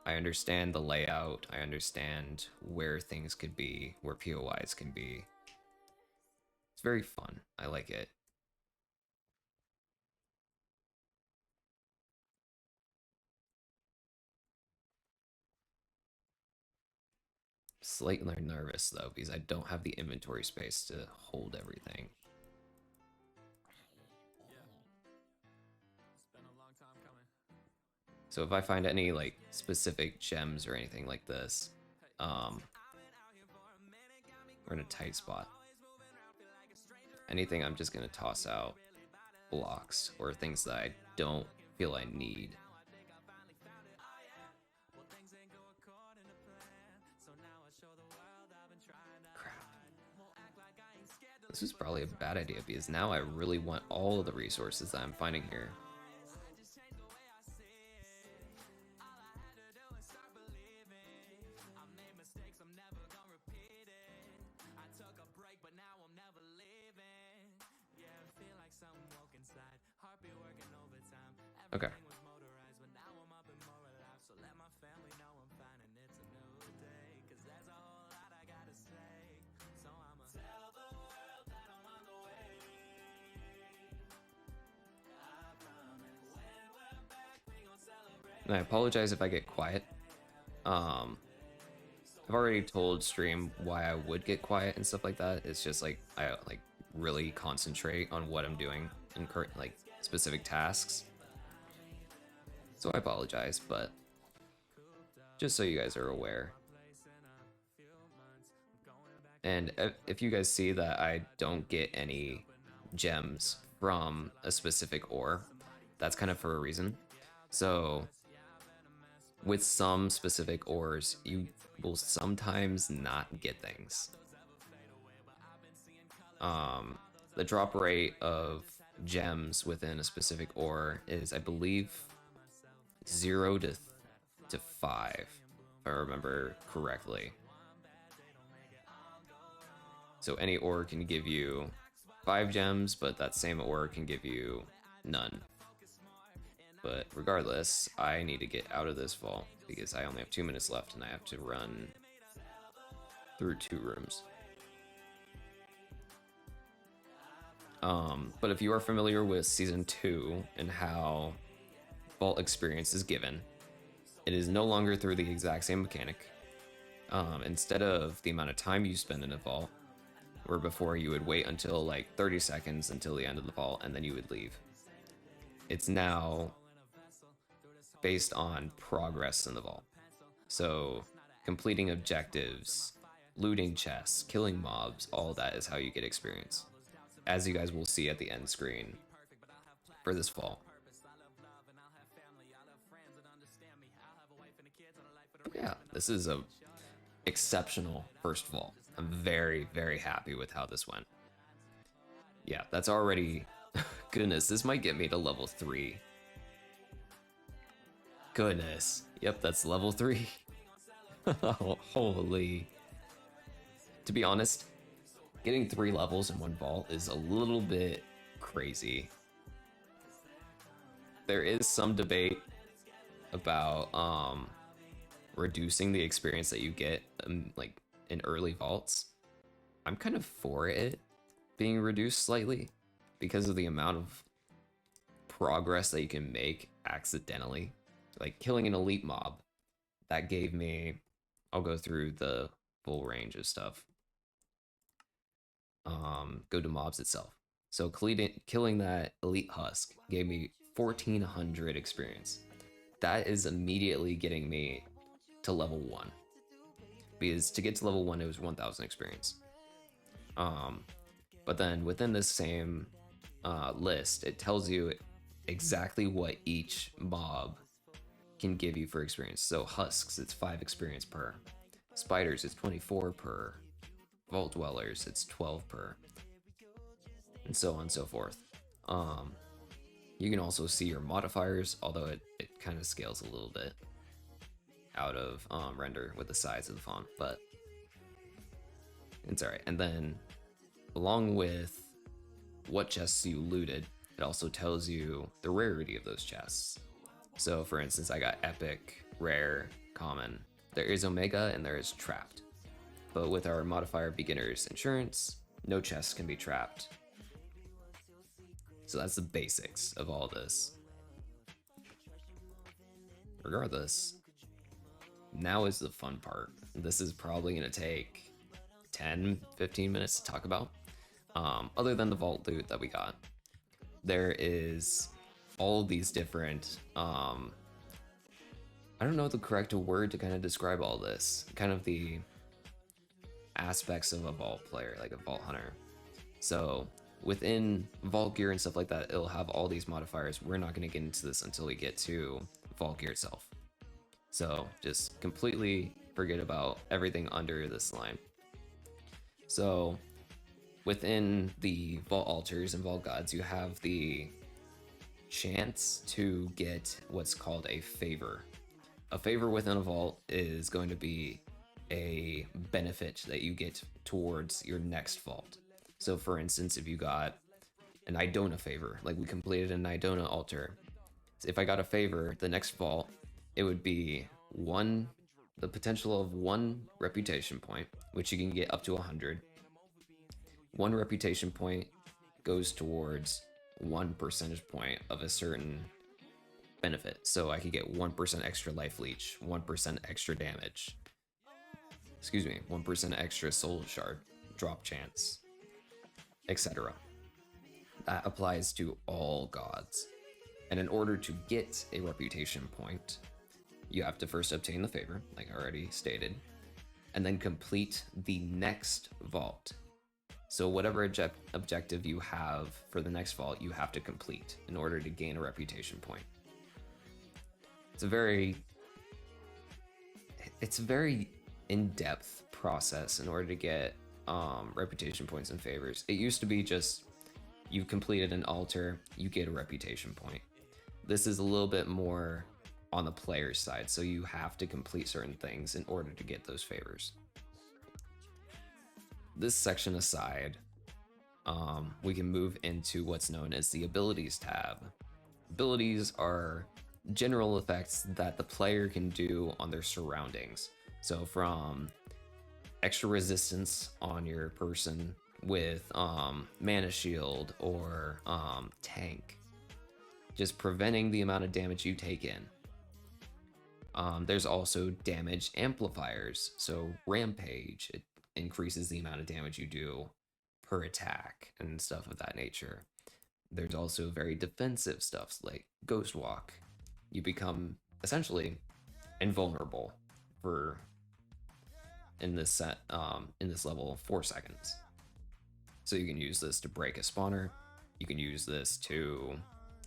I understand the layout. I understand where things could be, where POIs can be. It's very fun. I like it. Slightly nervous though, because I don't have the inventory space to hold everything. So if I find any like specific gems or anything like this, we're in a tight spot. Anything, I'm just gonna toss out blocks or things that I don't feel I need. This is probably a bad idea because now I really want all of the resources that I'm finding here. Okay. And I apologize if I get quiet. I've already told stream why I would get quiet and stuff like that. It's just like I like really concentrate on what I'm doing and specific tasks. So I apologize, but just so you guys are aware. And if you guys see that I don't get any gems from a specific ore, that's kind of for a reason. So with some specific ores, you will sometimes not get things. The drop rate of gems within a specific ore is, I believe, 0 to 5, if I remember correctly. So any ore can give you 5 gems, but that same ore can give you none. But regardless, I need to get out of this vault because I only have 2 minutes left and I have to run through 2 rooms. But if you are familiar with Season 2 and how vault experience is given, it is no longer through the exact same mechanic. Instead of the amount of time you spend in a vault, where before you would wait until like 30 seconds until the end of the vault and then you would leave, it's now based on progress in the vault. So completing objectives, looting chests, killing mobs, all that is how you get experience, as you guys will see at the end screen for this vault. But yeah, this is a exceptional first vault. I'm very, very happy with how this went. Yeah, that's already... Goodness, this might get me to level 3. Goodness. Yep, that's level 3. Holy. To be honest, getting 3 levels in one vault is a little bit crazy. There is some debate about reducing the experience that you get like in early vaults. I'm kind of for it being reduced slightly because of the amount of progress that you can make accidentally. Like killing an elite mob, that gave me, I'll go through the full range of stuff. Go to mobs itself. So killing that elite husk gave me 1400 experience. That is immediately getting me to level 1. Because to get to level 1, it was 1000 experience. But then within this same list, it tells you exactly what each mob can give you for experience. So husks, it's 5 experience per. Spiders, it's 24 per. Vault dwellers, it's 12 per. And so on and so forth. You can also see your modifiers, although it kind of scales a little bit out of render with the size of the font, but it's alright. And then along with what chests you looted, it also tells you the rarity of those chests. So for instance, I got epic, rare, common. There is omega and there is trapped. But with our modifier beginner's insurance, no chests can be trapped. So that's the basics of all this. Regardless, now is the fun part. This is probably going to take 10-15 minutes to talk about. Other than the vault loot that we got, there is all of these different, I don't know the correct word to kind of describe all this, kind of the aspects of a vault player, like a vault hunter. So within vault gear and stuff like that, it'll have all these modifiers. We're not going to get into this until we get to vault gear itself. So just completely forget about everything under this line. So within the vault altars and vault gods, you have the chance to get what's called a favor. A favor within a vault is going to be a benefit that you get towards your next vault. So for instance, if you got an Idona favor, like we completed an Idona altar, so if I got a favor, the next vault, it would be the potential of 1 reputation point, which you can get up to 100. 1 reputation point goes towards 1 percentage point of a certain benefit. So I could get 1% extra life leech, 1% extra damage. 1% extra soul shard drop chance, etc. that applies to all gods. And in order to get a reputation point, you have to first obtain the favor, like I already stated, and then complete the next vault. So whatever objective you have for the next vault, you have to complete in order to gain a reputation point. It's a very in-depth process in order to get reputation points and favors. It used to be just you completed an altar, you get a reputation point. This is a little bit more on the player's side, so you have to complete certain things in order to get those favors. This section aside, we can move into what's known as the abilities tab. Abilities are general effects that the player can do on their surroundings. So from extra resistance on your person with mana shield or tank, just preventing the amount of damage you take in. There's also damage amplifiers. So rampage, it increases the amount of damage you do per attack and stuff of that nature. There's also very defensive stuff like ghost walk. You become essentially invulnerable for in this level 4 seconds. So you can use this to break a spawner. You can use this to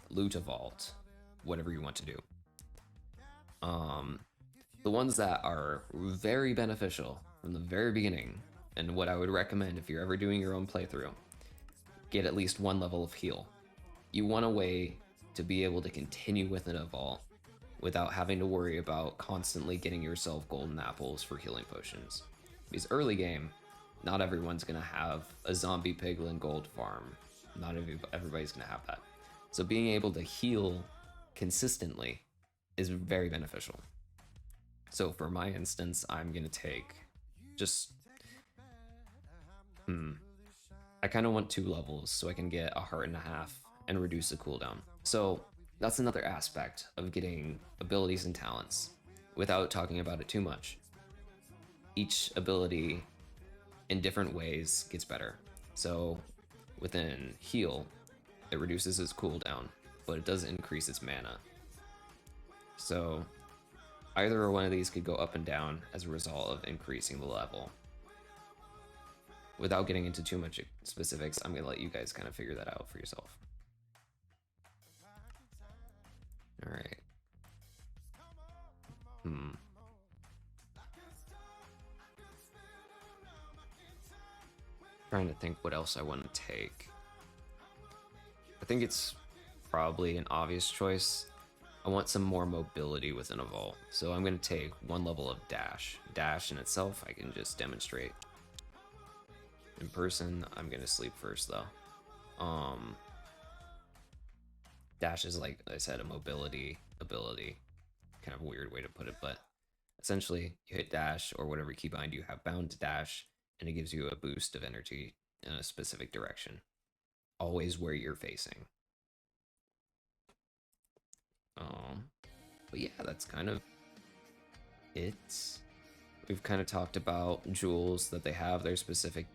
loot a vault, whatever you want to do. The ones that are very beneficial from the very beginning, and what I would recommend if you're ever doing your own playthrough, get at least 1 level of heal. You want a way to be able to continue within a vault without having to worry about constantly getting yourself golden apples for healing potions. Because early game, not everyone's gonna have a zombie piglin gold farm. Not everybody's gonna have that. So being able to heal consistently is very beneficial. So for my instance, I'm gonna take just I kind of want 2 levels so I can get a heart and a half and reduce the cooldown. So that's another aspect of getting abilities and talents without talking about it too much. Each ability in different ways gets better. So within heal, it reduces its cooldown, but it does increase its mana. So either one of these could go up and down as a result of increasing the level. Without getting into too much specifics, I'm gonna let you guys kind of figure that out for yourself. All right. Trying to think what else I want to take. I think it's probably an obvious choice. I want some more mobility within a vault, so I'm going to take 1 level of dash. Dash in itself, I can just demonstrate. In person, I'm going to sleep first though. Dash is, like I said, a mobility ability. Kind of a weird way to put it, but essentially you hit dash or whatever keybind you have bound to dash, and it gives you a boost of energy in a specific direction. Always where you're facing. But yeah, that's kind of it. We've kind of talked about jewels that they have, their specific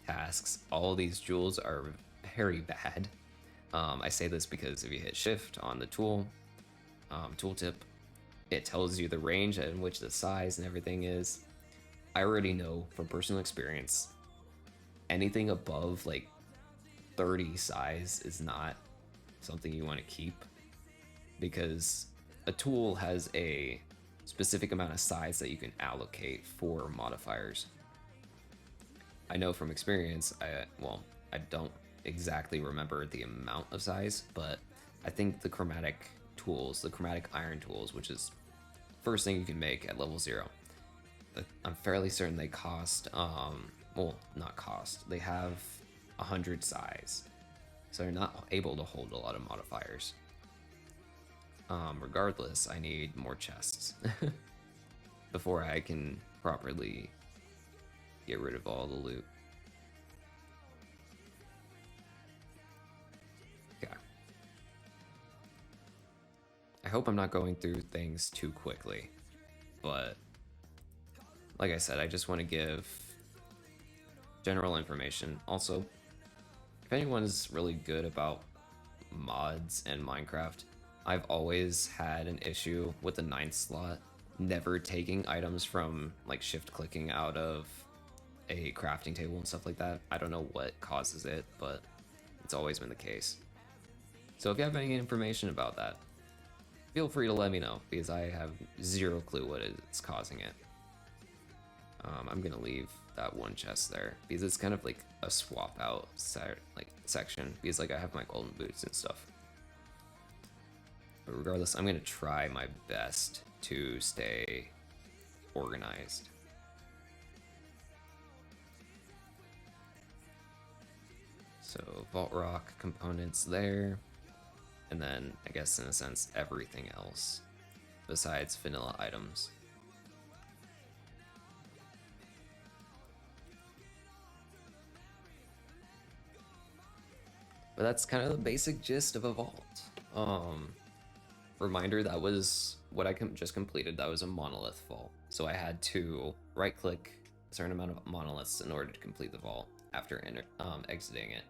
tasks. All these jewels are very bad. I say this because if you hit shift on the tooltip, it tells you the range in which the size and everything is. I already know from personal experience, anything above like 30 size is not something you want to keep, because a tool has a specific amount of size that you can allocate for modifiers. I know from experience, I don't exactly remember the amount of size, but I think the chromatic tools, the chromatic iron tools, which is first thing you can make at level 0, I'm fairly certain they cost, well, not cost, they have 100 size, so they're not able to hold a lot of modifiers. Regardless, I need more chests before I can properly get rid of all the loot. Okay. I hope I'm not going through things too quickly, but like I said, I just want to give general information. Also, if anyone's really good about mods and Minecraft, I've always had an issue with the ninth slot, never taking items from like shift clicking out of a crafting table and stuff like that. I don't know what causes it, but it's always been the case. So if you have any information about that, feel free to let me know, because I have zero clue what is causing it. I'm gonna leave that one chest there because it's kind of like a swap out section, because like I have my golden boots and stuff. But regardless, I'm gonna try my best to stay organized. So vault rock components there, and then I guess in a sense everything else besides vanilla items. But that's kind of the basic gist of a vault. Reminder, that was what I just completed. That was a monolith vault. So I had to right click a certain amount of monoliths in order to complete the vault after exiting it.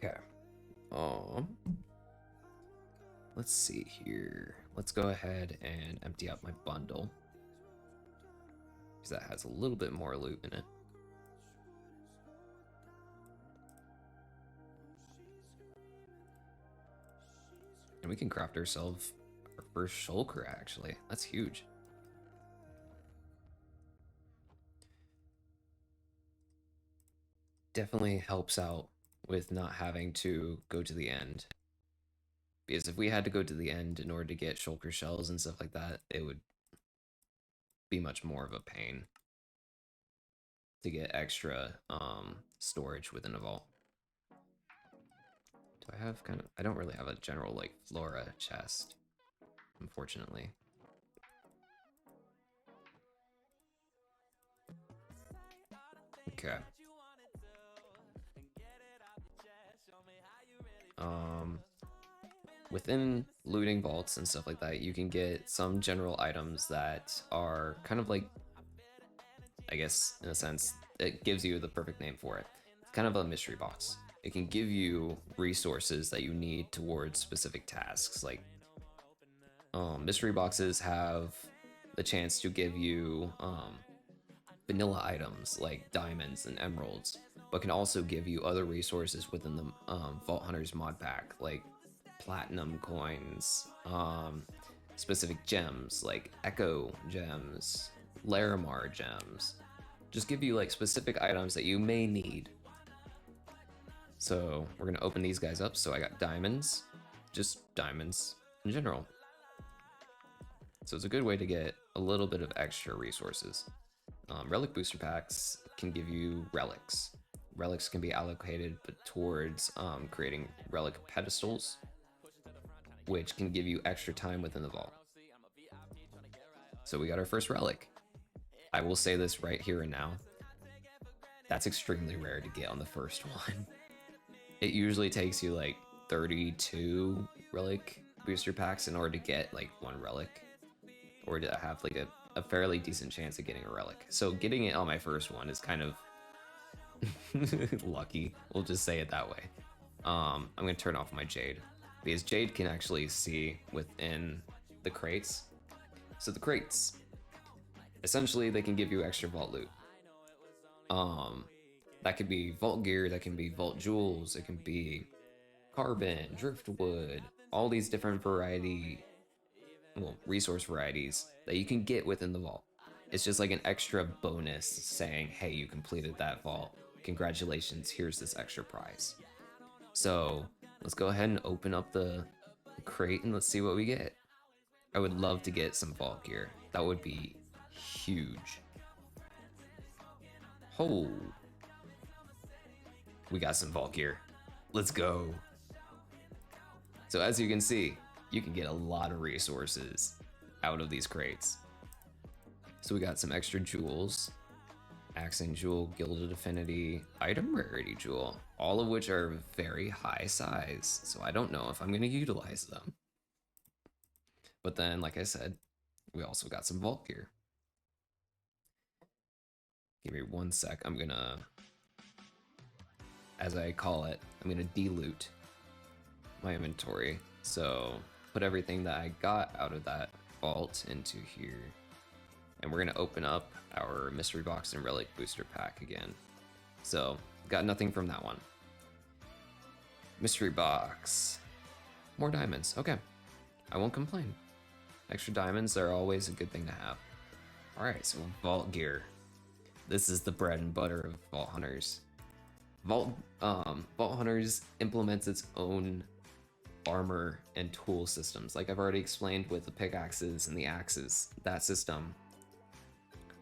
Okay. Let's see here. Let's go ahead and empty out my bundle, because that has a little bit more loot in it. And we can craft ourselves our first shulker, actually. That's huge. Definitely helps out with not having to go to the end. Because if we had to go to the end in order to get shulker shells and stuff like that, it would be much more of a pain to get extra storage within a vault. Do I have I don't really have a general like flora chest, unfortunately. Okay. Within looting vaults and stuff like that, you can get some general items that are kind of like, I guess in a sense, it gives you the perfect name for it. It's kind of a mystery box. It can give you resources that you need towards specific tasks. Like mystery boxes have the chance to give you vanilla items like diamonds and emeralds, but can also give you other resources within the Vault Hunters mod pack, like platinum coins, specific gems like echo gems, Larimar gems. Just give you like specific items that you may need. So we're gonna open these guys up. So I got diamonds, just diamonds in general. So it's a good way to get a little bit of extra resources. Relic booster packs can give you relics. Relics can be allocated towards creating relic pedestals, which can give you extra time within the vault. So we got our first relic. I will say this right here and now. That's extremely rare to get on the first one. It usually takes you like 32 relic booster packs in order to get like one relic, or to have like a fairly decent chance of getting a relic. So getting it on my first one is kind of lucky. We'll just say it that way. I'm gonna turn off my Jade, because Jade can actually see within the crates. So the crates, essentially they can give you extra vault loot. That could be vault gear, that can be vault jewels, it can be carbon, driftwood, all these different resource varieties that you can get within the vault. It's just like an extra bonus saying, hey, you completed that vault. Congratulations, here's this extra prize. So let's go ahead and open up the crate and let's see what we get. I would love to get some vault gear. That would be huge. Oh, we got some vault gear. Let's go. So as you can see, you can get a lot of resources out of these crates. So we got some extra jewels, accent jewel, gilded affinity, item rarity jewel, all of which are very high size. So I don't know if I'm gonna utilize them. But then, like I said, we also got some vault gear. Give me 1 sec. I'm gonna, as I call it, I'm gonna de-loot my inventory. So put everything that I got out of that vault into here. And we're gonna open up our mystery box and relic booster pack again. So got nothing from that one. Mystery box. More diamonds. Okay. I won't complain. Extra diamonds are always a good thing to have. Alright, so vault gear. This is the bread and butter of Vault Hunters. Vault Hunters implements its own armor and tool systems, like I've already explained with the pickaxes and the axes, that system.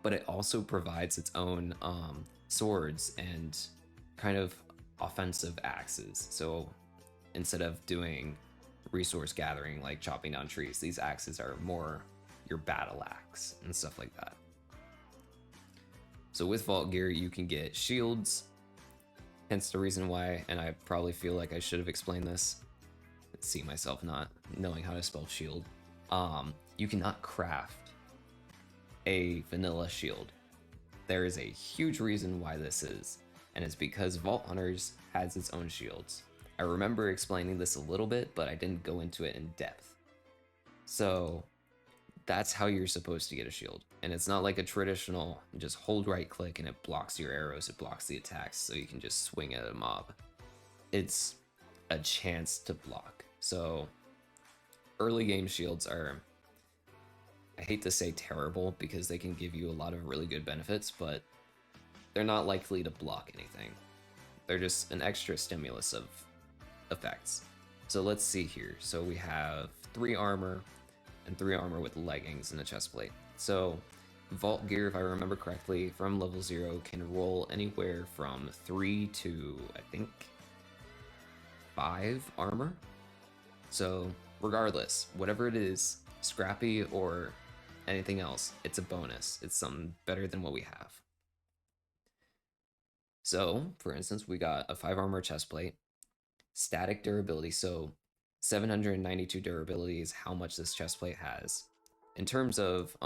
But it also provides its own swords and kind of offensive axes. So instead of doing resource gathering like chopping down trees, these axes are more your battle axe and stuff like that. So with Vault Gear, you can get shields, hence the reason why, and I probably feel like I should have explained this, see myself not knowing how to spell shield. You cannot craft a vanilla shield. There is a huge reason why this is, and it's because Vault Hunters has its own shields. I remember explaining this a little bit, but I didn't go into it in depth. So that's how you're supposed to get a shield. And it's not like a traditional, just hold right click and it blocks your arrows, it blocks the attacks, so you can just swing at a mob. It's a chance to block. So early game shields are, I hate to say terrible because they can give you a lot of really good benefits, but they're not likely to block anything. They're just an extra stimulus of effects. So let's see here. So we have 3 armor and 3 armor with leggings and a chest plate. So Vault Gear, if I remember correctly, from level 0 can roll anywhere from 3 to, I think, 5 armor. So regardless, whatever it is, scrappy or anything else, it's a bonus. It's something better than what we have. So, for instance, we got a 5 armor chest plate, static durability, so 792 durability is how much this chest plate has. In terms of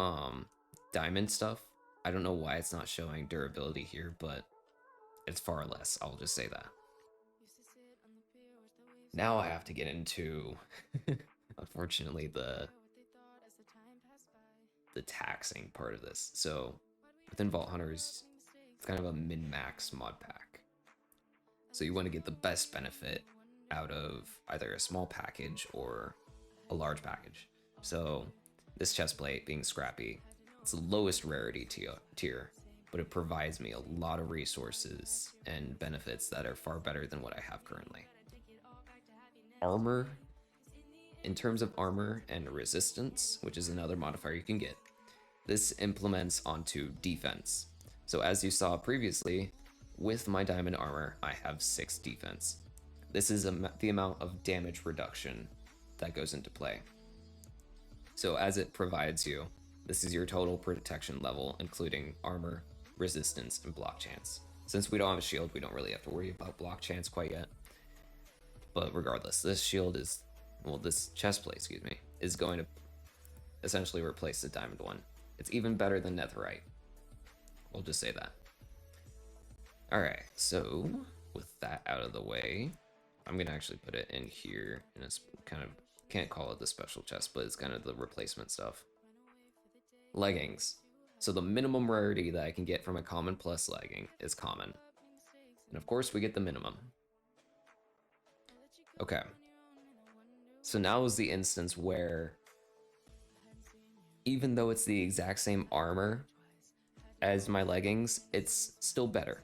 diamond stuff, I don't know why it's not showing durability here, but it's far less, I'll just say that. Now I have to get into, unfortunately, the taxing part of this. So within Vault Hunters, it's kind of a min-max mod pack. So you want to get the best benefit out of either a small package or a large package. So this chest plate being scrappy, it's the lowest rarity tier, but it provides me a lot of resources and benefits that are far better than what I have currently. Armor, in terms of armor and resistance, which is another modifier you can get, this implements onto defense. So as you saw previously, with my diamond armor, I have 6 defense. This is the amount of damage reduction that goes into play. So as it provides you, this is your total protection level, including armor, resistance, and block chance. Since we don't have a shield, we don't really have to worry about block chance quite yet. But regardless, this shield is, well, this chest plate, excuse me, is going to essentially replace the diamond one. It's even better than netherite. We'll just say that. Alright, so with that out of the way, I'm gonna actually put it in here in a kind of, can't call it the special chest, but it's kind of the replacement stuff. Leggings. So the minimum rarity that I can get from a common plus legging is common. And of course we get the minimum. Okay. So now is the instance where, even though it's the exact same armor as my leggings, it's still better.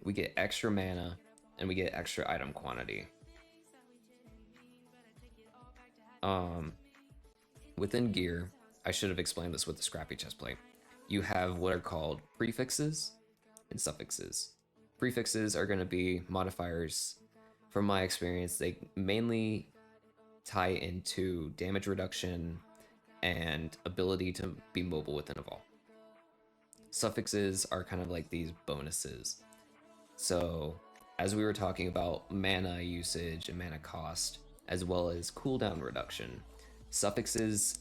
We get extra mana and we get extra item quantity. Within gear, I should have explained this with the scrappy chestplate. You have what are called prefixes and suffixes. Prefixes are going to be modifiers. From my experience, they mainly tie into damage reduction and ability to be mobile within a vault. Suffixes are kind of like these bonuses. So as we were talking about mana usage and mana cost, as well as cooldown reduction, suffixes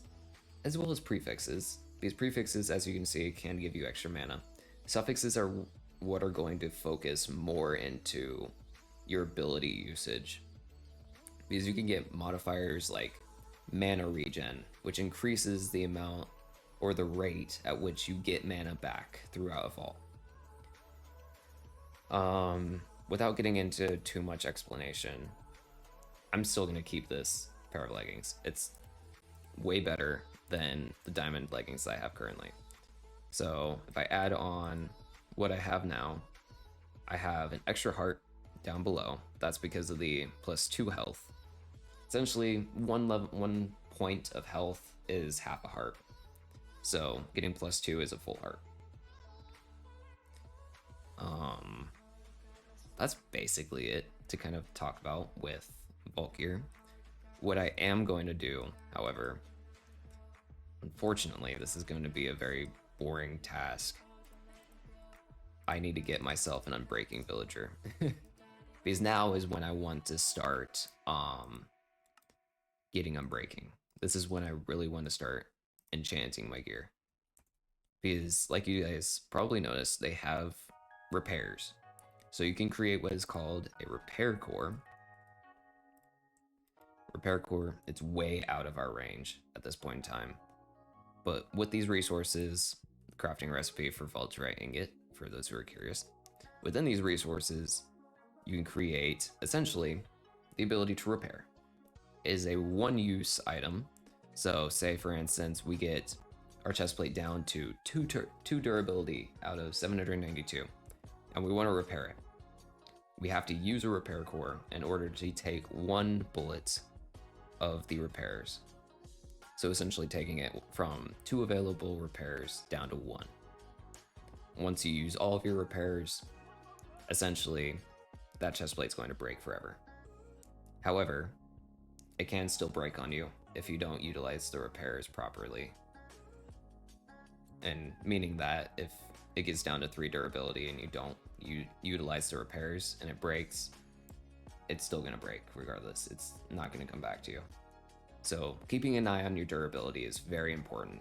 as well as prefixes, these prefixes, as you can see, can give you extra mana. Suffixes are what are going to focus more into your ability usage, because you can get modifiers like mana regen, which increases the amount or the rate at which you get mana back throughout a vault. Without getting into too much explanation, I'm still gonna keep this pair of leggings. It's way better than the diamond leggings that I have currently. So if I add on what I have now, I have an extra heart down below. That's because of the +2 health. Essentially, one point of health is half a heart. So getting +2 is a full heart. That's basically it to kind of talk about with vault gear. What I am going to do, however, unfortunately, this is going to be a very boring task. I need to get myself an Unbreaking Villager. Because now is when I want to start getting Unbreaking. This is when I really want to start enchanting my gear. Because like you guys probably noticed, they have repairs. So you can create what is called a repair core. Repair core, it's way out of our range at this point in time. But with these resources, crafting recipe for Vaultierite ingot, for those who are curious, within these resources, you can create essentially the ability to repair. It is a one-use item. So say for instance, we get our chestplate down to 2 durability out of 792, and we want to repair it. We have to use a repair core in order to take 1 bullet of the repairs. So essentially taking it from 2 available repairs down to 1. Once you use all of your repairs, essentially that chestplate's going to break forever. However, it can still break on you if you don't utilize the repairs properly. And meaning that if it gets down to 3 durability and you don't utilize the repairs and it breaks, it's still gonna break regardless. It's not gonna come back to you. So keeping an eye on your durability is very important.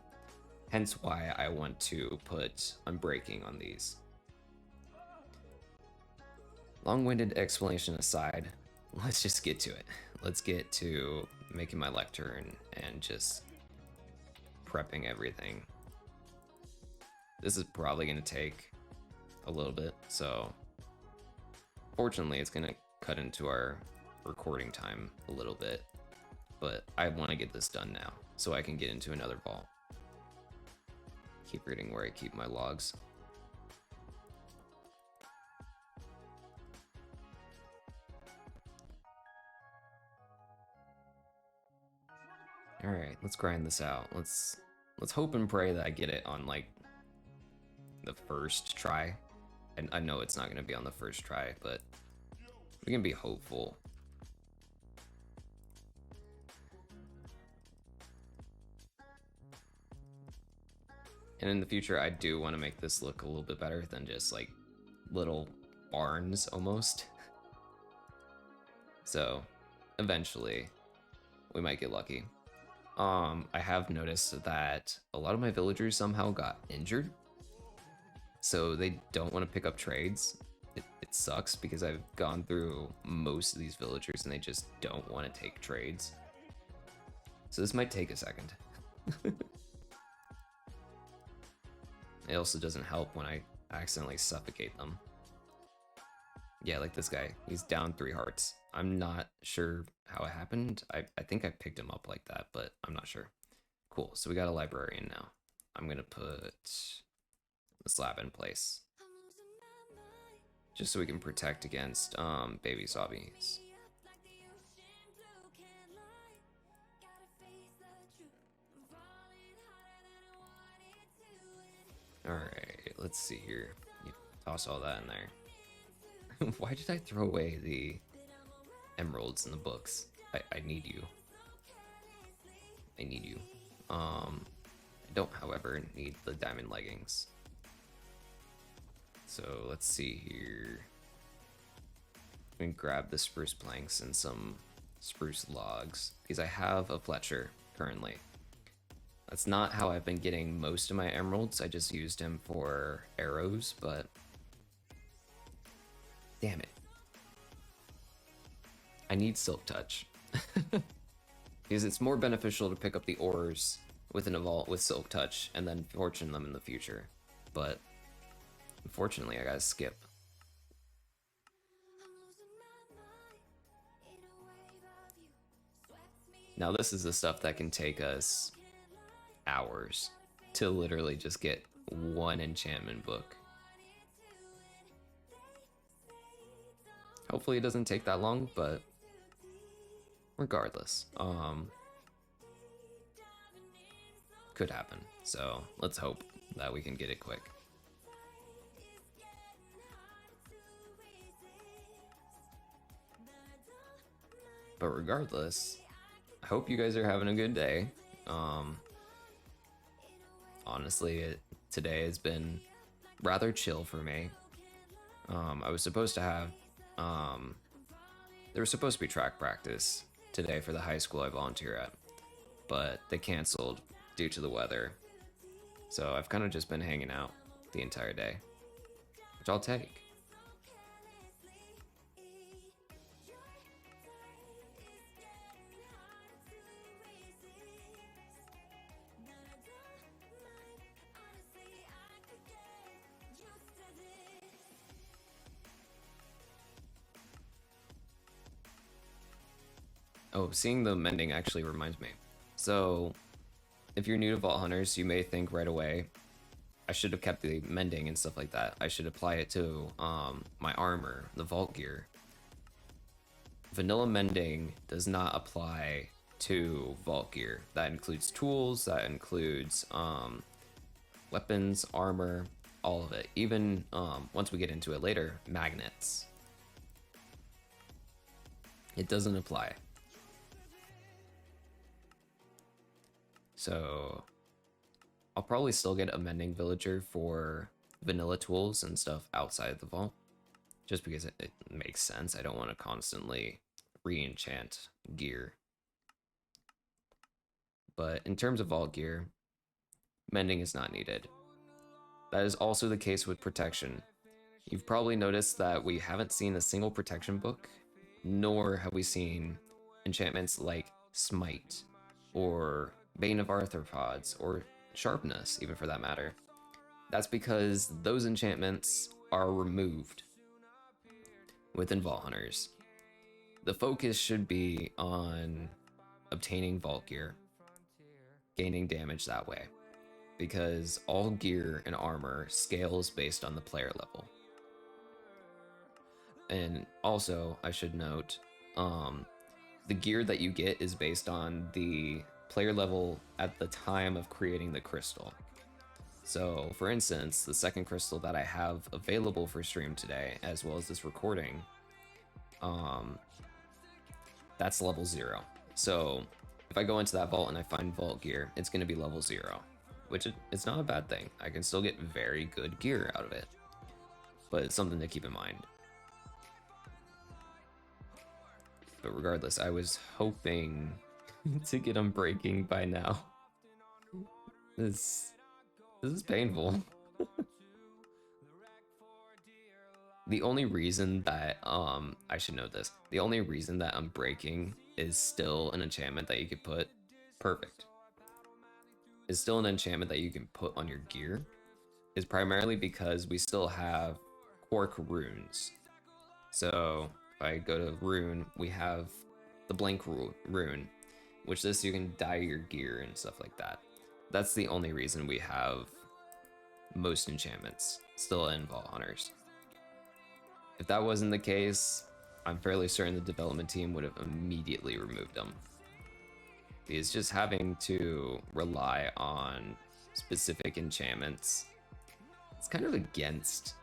Hence why I want to put Unbreaking on these. Long-winded explanation aside, let's just get to it. Let's get to making my lectern and just prepping everything. This is probably gonna take a little bit, so fortunately it's gonna cut into our recording time a little bit, but I want to get this done now so I can get into another vault. Keep reading where I keep my logs. All right, let's grind this out. Let's hope and pray that I get it on like the first try. And I know it's not going to be on the first try, but we can be hopeful. And in the future, I do want to make this look a little bit better than just like little barns almost. So eventually we might get lucky. I have noticed that a lot of my villagers somehow got injured, so they don't want to pick up trades. It sucks because I've gone through most of these villagers and they just don't want to take trades. So this might take a second. It also doesn't help when I accidentally suffocate them. Yeah, like this guy, he's down 3 hearts. I'm not sure how it happened. I think I picked him up like that, but I'm not sure. Cool, so we got a librarian now. I'm gonna put the slab in place, just so we can protect against baby zombies. Alright, let's see here. You toss all that in there. Why did I throw away the emeralds in the books? I need you. I need you. I don't, however, need the diamond leggings. So let's see here. We can grab the spruce planks and some spruce logs, because I have a Fletcher currently. That's not how I've been getting most of my emeralds. I just used him for arrows, but damn it. I need Silk Touch. Because it's more beneficial to pick up the ores within a vault with Silk Touch and then fortune them in the future. But unfortunately, I gotta skip. Now this is the stuff that can take us hours to literally just get one enchantment book. Hopefully it doesn't take that long, but regardless, could happen. So let's hope that we can get it quick. But regardless, I hope you guys are having a good day. Honestly, today has been rather chill for me. I was supposed to have, there was supposed to be track practice today for the high school I volunteer at, but they canceled due to the weather. So I've kind of just been hanging out the entire day, which I'll take. Oh, seeing the mending actually reminds me. So, if you're new to Vault Hunters, you may think right away, I should have kept the mending and stuff like that. I should apply it to my armor, the Vault gear. Vanilla mending does not apply to Vault gear. That includes tools, that includes weapons, armor, all of it. Even once we get into it later, magnets. It doesn't apply. So I'll probably still get a mending villager for vanilla tools and stuff outside of the vault, just because it makes sense. I don't want to constantly re-enchant gear. But in terms of vault gear, mending is not needed. That is also the case with protection. You've probably noticed that we haven't seen a single protection book, nor have we seen enchantments like Smite or Bane of Arthropods, or Sharpness, even for that matter. That's because those enchantments are removed within Vault Hunters. The focus should be on obtaining Vault gear, gaining damage that way, because all gear and armor scales based on the player level. And also, I should note, the gear that you get is based on the player level at the time of creating the crystal. So for instance, the second crystal that I have available for stream today, as well as this recording, that's level 0. So if I go into that vault and I find vault gear, it's going to be level 0, which it's not a bad thing. I can still get very good gear out of it, but it's something to keep in mind. But regardless, I was hoping to get Unbreaking by now. This is painful. The only reason that I should know this. The only reason that Unbreaking is still an enchantment that you could put perfect. Is still an enchantment that you can put on your gear is primarily because we still have Quark runes. So if I go to rune, we have the blank rune, which this you can dye your gear and stuff like that. That's the only reason we have most enchantments still in Vault Hunters. If that wasn't the case, I'm fairly certain the development team would have immediately removed them. Because just having to rely on specific enchantments, it's kind of against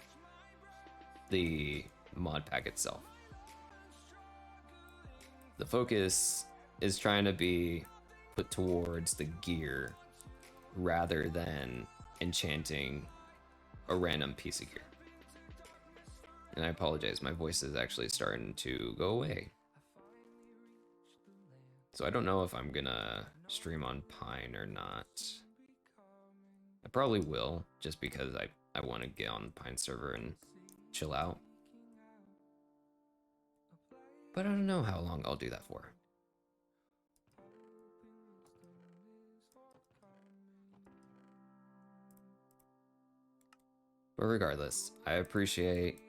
the mod pack itself. The focus is trying to be put towards the gear rather than enchanting a random piece of gear. And I apologize, my voice is actually starting to go away. So I don't know if I'm gonna stream on Pine or not. I probably will, just because I want to get on the Pine server and chill out. But I don't know how long I'll do that for. But regardless, I appreciate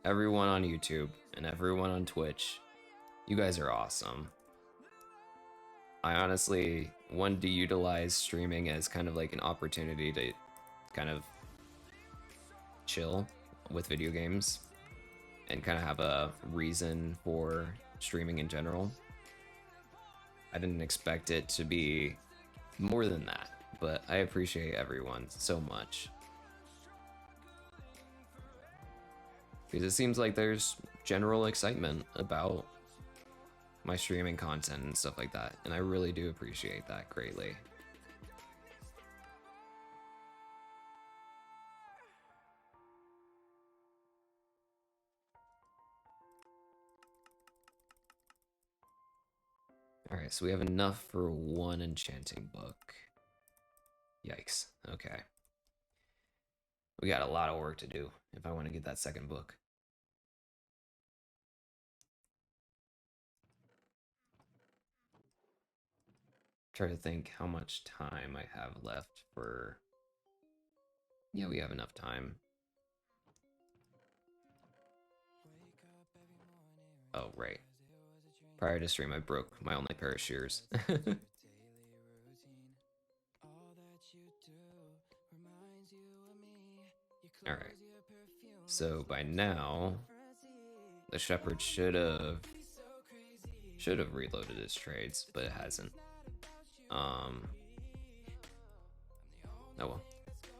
everyone on YouTube and everyone on Twitch. You guys are awesome. I honestly wanted to utilize streaming as kind of like an opportunity to kind of chill with video games and kind of have a reason for streaming in general. I didn't expect it to be more than that, but I appreciate everyone so much. Because it seems like there's general excitement about my streaming content and stuff like that, and I really do appreciate that greatly. Alright, so we have enough for one enchanting book. Yikes, okay. We got a lot of work to do if I want to get that second book. Try to think how much time I have left for... Yeah, we have enough time. Oh, right. Prior to stream, I broke my only pair of shears. Alright. So by now, the shepherd should have reloaded his trades, but it hasn't. Oh well.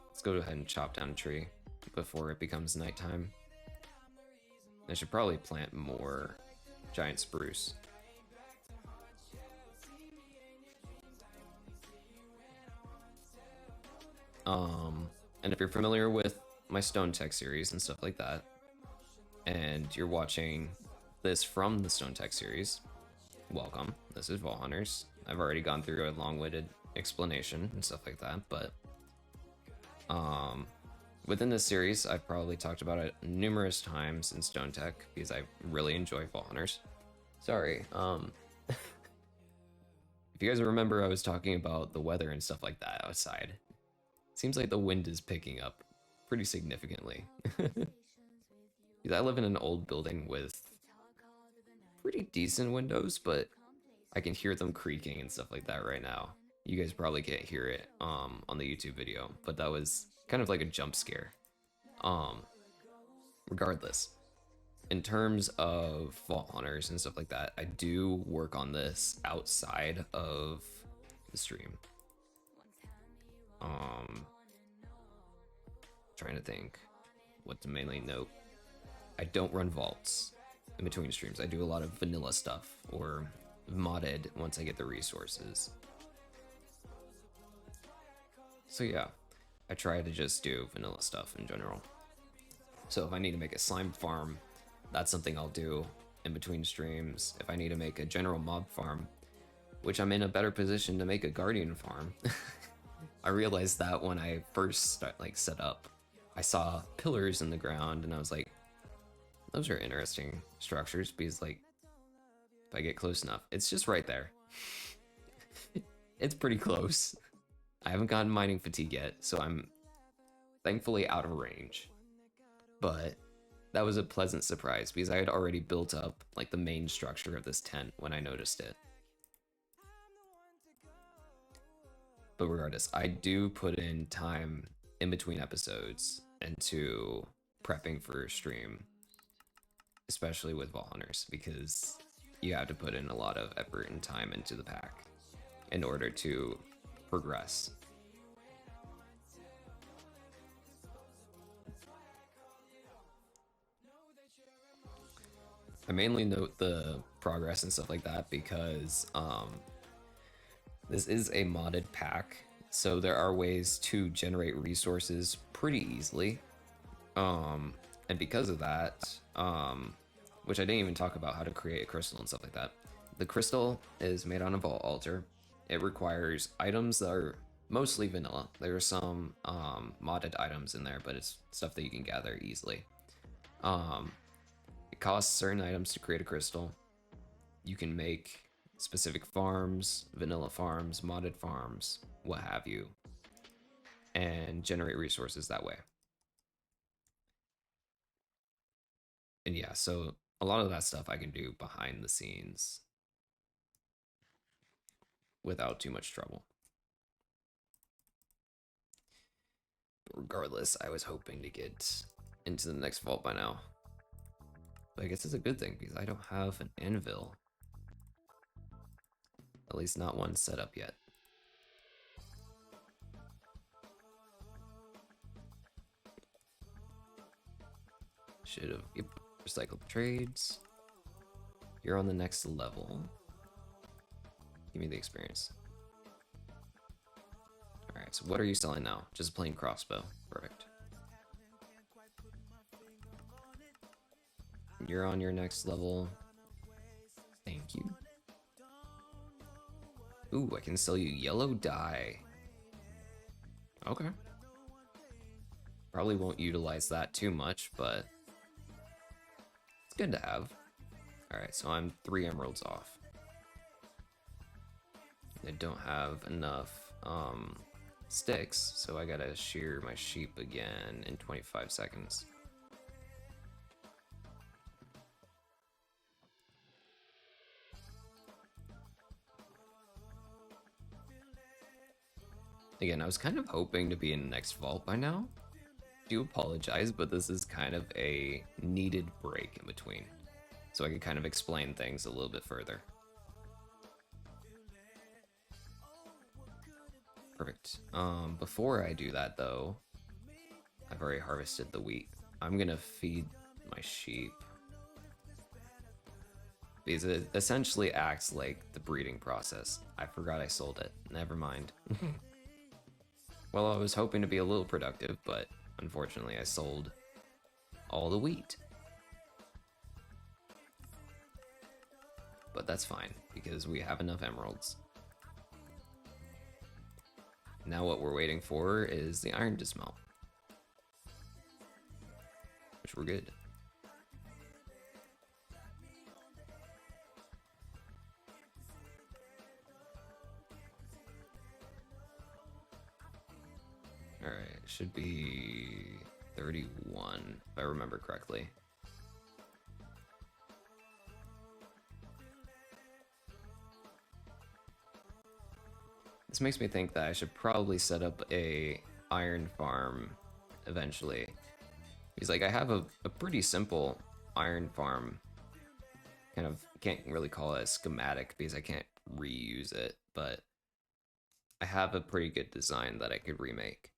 Let's go ahead and chop down a tree before it becomes nighttime. I should probably plant more giant spruce. And if you're familiar with my Stone Tech series and stuff like that, and you're watching this from the Stone Tech series, welcome. This is Vault Hunters. I've already gone through a long-winded explanation and stuff like that, but within this series, I've probably talked about it numerous times in Stone Tech because I really enjoy Vault Hunters. Sorry, if you guys remember, I was talking about the weather and stuff like that outside. Seems like the wind is picking up pretty significantly. Because I live in an old building with pretty decent windows, but I can hear them creaking and stuff like that right now. You guys probably can't hear it on the YouTube video, but that was kind of like a jump scare. Regardless, in terms of Vault Hunters and stuff like that, I do work on this outside of the stream. Trying to think what to mainly note. I don't run vaults in between streams. I do a lot of vanilla stuff or modded once I get the resources. So yeah, I try to just do vanilla stuff in general. So if I need to make a slime farm, that's something I'll do in between streams. If I need to make a general mob farm, which I'm in a better position to make a guardian farm. I realized that when I first set up, I saw pillars in the ground and I was like, those are interesting structures because like, if I get close enough, it's just right there. It's pretty close. I haven't gotten mining fatigue yet, so I'm thankfully out of range. But that was a pleasant surprise because I had already built up like the main structure of this tent when I noticed it. But regardless, I do put in time in between episodes into prepping for stream, especially with Vault Hunters, because you have to put in a lot of effort and time into the pack in order to progress. I mainly note the progress and stuff like that because this is a modded pack, so there are ways to generate resources pretty easily. And because of that, which I didn't even talk about how to create a crystal and stuff like that. the crystal is made on a vault altar. It requires items that are mostly vanilla. There are some modded items in there, but it's stuff that you can gather easily. It costs certain items to create a crystal. You can make specific farms, vanilla farms, modded farms, what have you, and generate resources that way. And yeah, so a lot of that stuff I can do behind the scenes without too much trouble. But regardless, I was hoping to get into the next vault by now. But I guess it's a good thing because I don't have an anvil. At least not one set up yet. Should have recycled trades. You're on the next level. Give me the experience. Alright, so what are you selling now? Just a plain crossbow. Perfect. You're on your next level. Thank you. Ooh, I can sell you yellow dye. Okay. Probably won't utilize that too much, but it's good to have. Alright, so I'm 3 emeralds off. I don't have enough sticks, so I gotta shear my sheep again in 25 seconds. Again, I was kind of hoping to be in the next vault by now. Do apologize, but this is kind of a needed break in between, so I can kind of explain things a little bit further. Perfect. Before I do that though, I've already harvested the wheat. I'm gonna feed my sheep because it essentially acts like the breeding process. I forgot I sold it. Never mind. Well, I was hoping to be a little productive, but unfortunately I sold all the wheat. But that's fine, because we have enough emeralds. Now what we're waiting for is the iron to smelt. Which we're good. Alright, should be 31, if I remember correctly. This makes me think that I should probably set up a iron farm eventually. Because like I have a pretty simple iron farm. Kind of can't really call it a schematic because I can't reuse it, but I have a pretty good design that I could remake.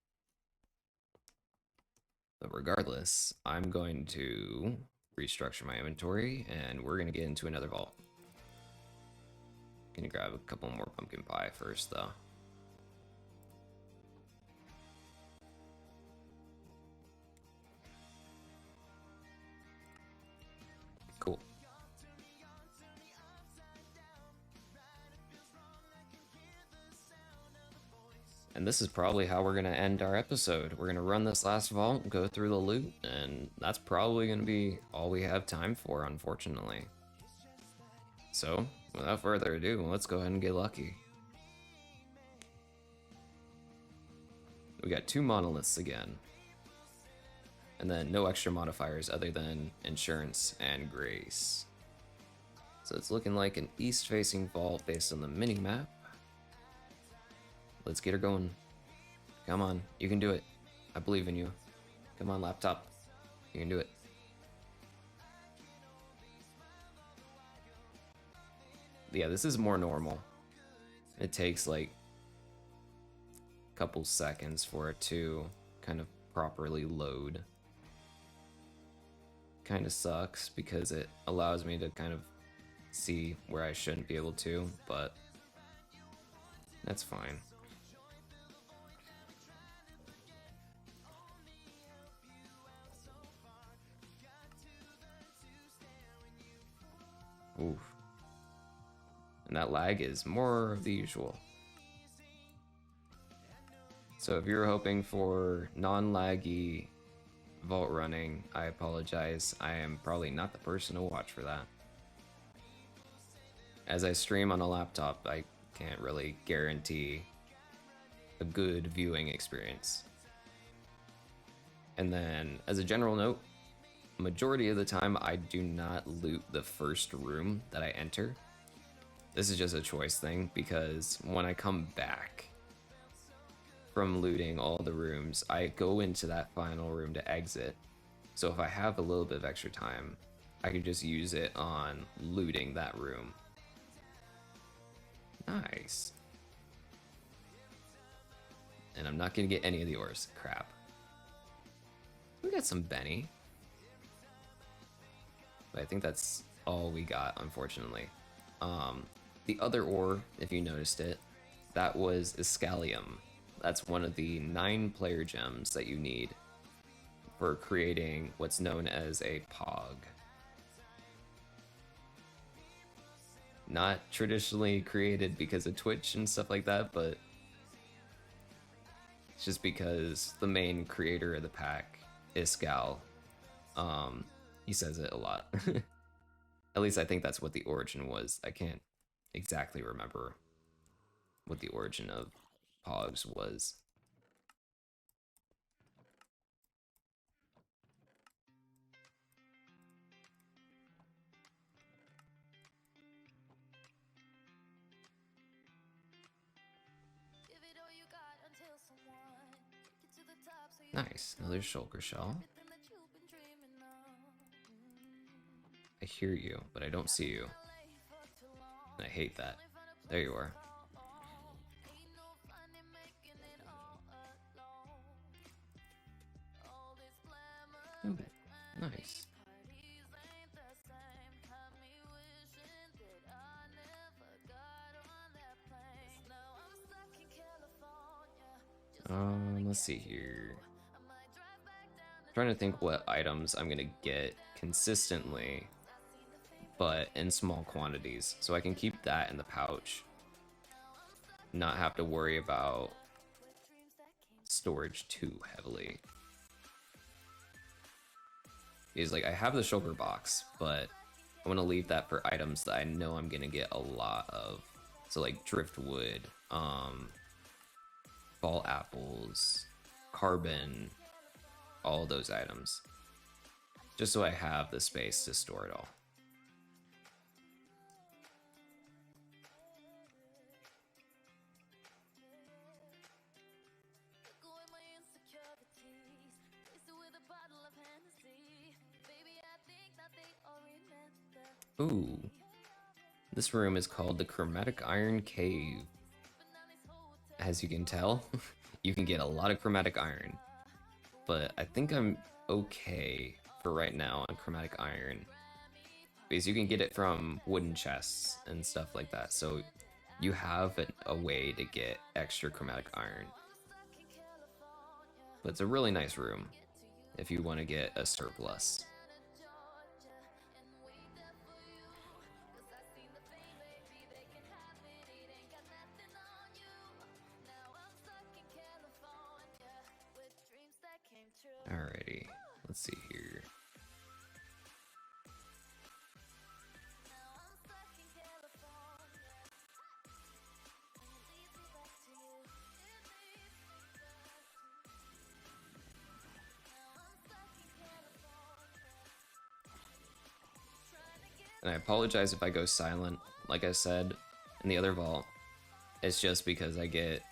But regardless, I'm going to restructure my inventory and we're going to get into another vault. Gonna grab a couple more pumpkin pie first though. Cool. And this is probably how we're gonna end our episode. We're gonna run this last vault, go through the loot, and that's probably gonna be all we have time for, unfortunately. So, without further ado, let's go ahead and get lucky. We got 2 monoliths again. And then no extra modifiers other than insurance and grace. So it's looking like an east-facing vault based on the mini-map. Let's get her going. Come on, you can do it. I believe in you. Come on, laptop. You can do it. Yeah, this is more normal. It takes like a couple seconds for it to kind of properly load. Kind of sucks because it allows me to kind of see where I shouldn't be able to, but that's fine. Oof. and that lag is more of the usual. So if you're hoping for non-laggy vault running, I apologize. I am probably not the person to watch for that. As I stream on a laptop, I can't really guarantee a good viewing experience. And then, as a general note, majority of the time I do not loot the first room that I enter. This is just a choice thing, because when I come back from looting all the rooms, I go into that final room to exit. So if I have a little bit of extra time, I can just use it on looting that room. Nice. And I'm not gonna get any of the ores. Crap. We got some Benny. But I think that's all we got, unfortunately. The other ore, if you noticed it, that was Iscalium. That's one of the 9 player gems that you need for creating what's known as a Pog. Not traditionally created because of Twitch and stuff like that, but it's just because the main creator of the pack, Iscal, he says it a lot. At least I think that's what the origin was. I can't exactly remember what the origin of Pogs was. Nice, another shulker shell. I hear you, but I don't see you. I hate that. There you are. Ooh, nice. Let's see here. Trying to think what items I'm gonna get consistently, but in small quantities, so I can keep that in the pouch. Not have to worry about storage too heavily. Because like I have the shulker box, but I want to leave that for items that I know I'm gonna get a lot of. So like driftwood, ball apples, carbon, all those items. Just so I have the space to store it all. Ooh. This room is called the Chromatic Iron Cave. As you can tell, you can get a lot of chromatic iron. But I think I'm okay for right now on chromatic iron. Because you can get it from wooden chests and stuff like that. So you have a way to get extra chromatic iron. But it's a really nice room if you want to get a surplus. Alrighty, let's see here. And I apologize if I go silent, like I said in the other vault. It's just because I get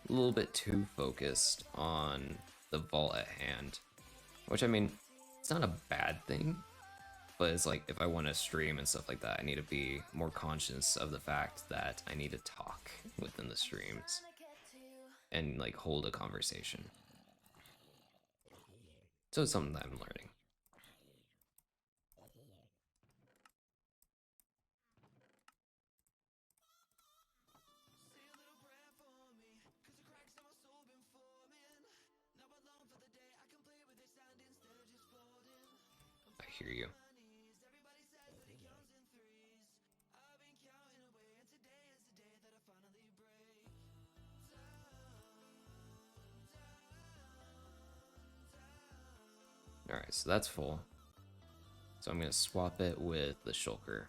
a little bit too focused on the vault at hand. Which, I mean, it's not a bad thing, but it's like if I want to stream and stuff like that, I need to be more conscious of the fact that I need to talk within the streams and like hold a conversation. So it's something that I'm learning. I hear you. Alright, so that's full. So I'm going to swap it with the shulker.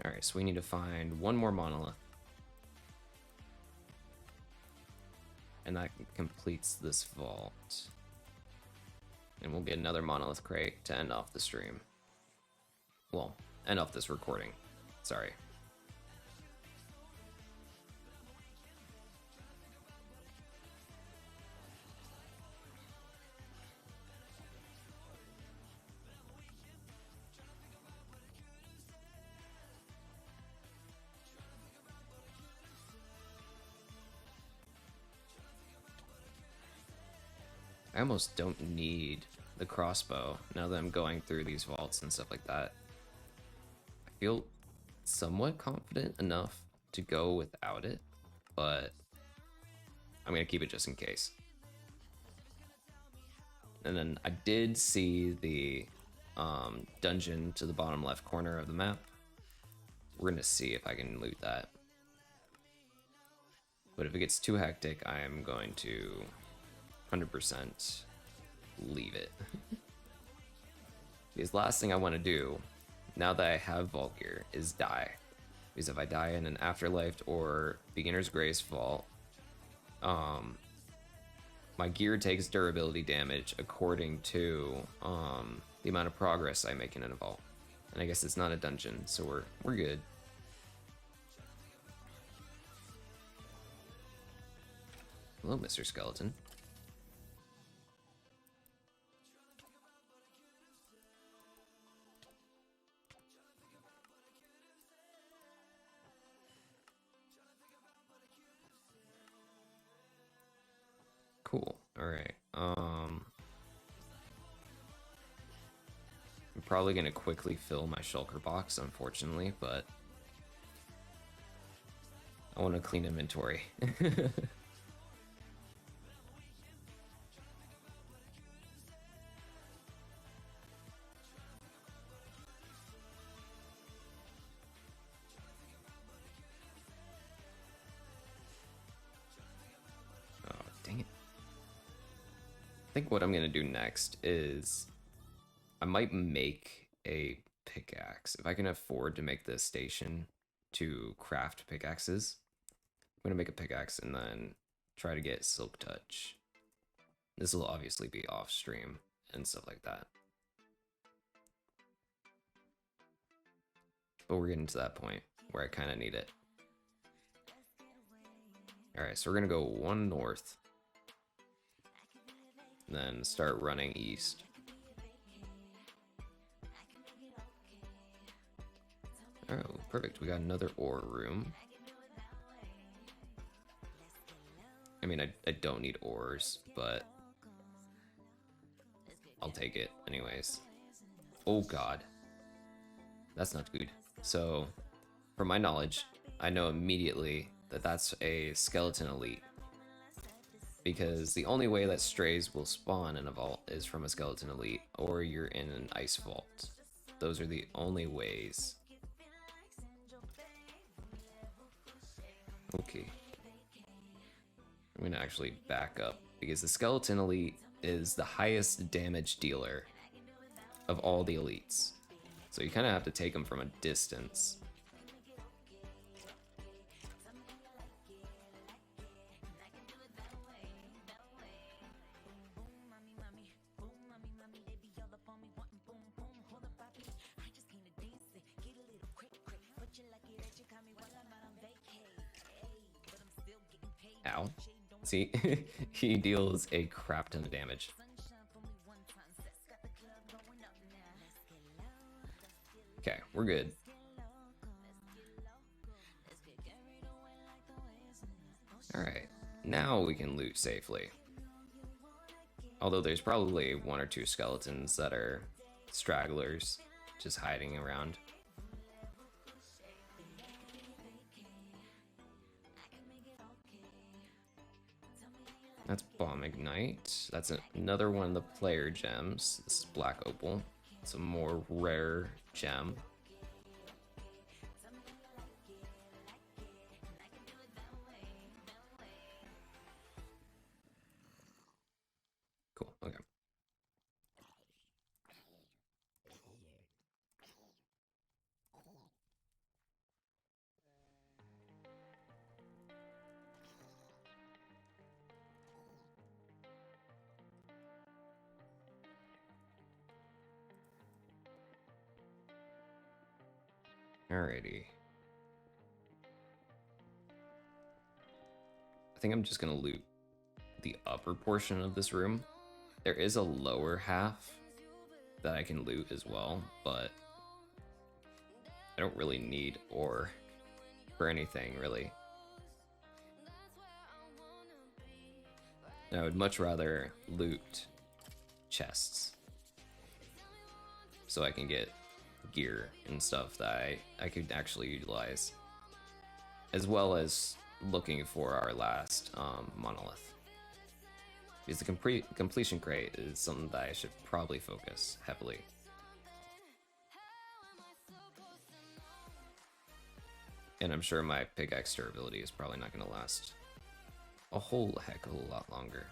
Alright, so we need to find one more monolith. And that completes this vault. And we'll get another monolith crate to end off the stream. Well, end off this recording. Sorry. I almost don't need the crossbow now that I'm going through these vaults and stuff like that. I feel somewhat confident enough to go without it, but I'm gonna keep it just in case. And then I did see the dungeon to the bottom left corner of the map. We're gonna see if I can loot that. But if it gets too hectic, I am going to 100% leave it. Because last thing I want to do, now that I have vault gear, is die. Because if I die in an Afterlife or Beginner's Grace vault, my gear takes durability damage according to the amount of progress I make in a vault. And I guess it's not a dungeon, so we're good. Hello, Mr. Skeleton. Cool. Alright. I'm probably gonna quickly fill my shulker box, unfortunately, but I want to clean inventory. Oh, dang it. I think what I'm gonna do next is I might make a pickaxe. If I can afford to make this station to craft pickaxes, I'm gonna make a pickaxe and then try to get Silk Touch. This will obviously be off stream and stuff like that. But we're getting to that point where I kind of need it. Alright, so we're gonna go one north. And then start running east. Oh, perfect. We got another ore room. I mean, I don't need ores, but I'll take it anyways. Oh god. That's not good. So, from my knowledge, I know immediately that that's a skeleton elite. Because the only way that strays will spawn in a vault is from a skeleton elite, or you're in an ice vault. Those are the only ways. Okay. I'm gonna actually back up, because the skeleton elite is the highest damage dealer of all the elites. So you kind of have to take them from a distance. Ow. See, he deals a crap ton of damage. Okay, we're good. Alright, now we can loot safely. Although there's probably one or two skeletons that are stragglers, just hiding around. That's Bomb Ignite. That's another one of the player gems. This is Black Opal. It's a more rare gem. Okay. Alrighty. I think I'm just gonna loot the upper portion of this room. There is a lower half that I can loot as well, but I don't really need ore for anything, really. I would much rather loot chests so I can get gear and stuff that I could actually utilize, as well as looking for our last monolith. Because the completion crate is something that I should probably focus heavily. And I'm sure my pickaxe durability is probably not going to last a whole heck of a lot longer.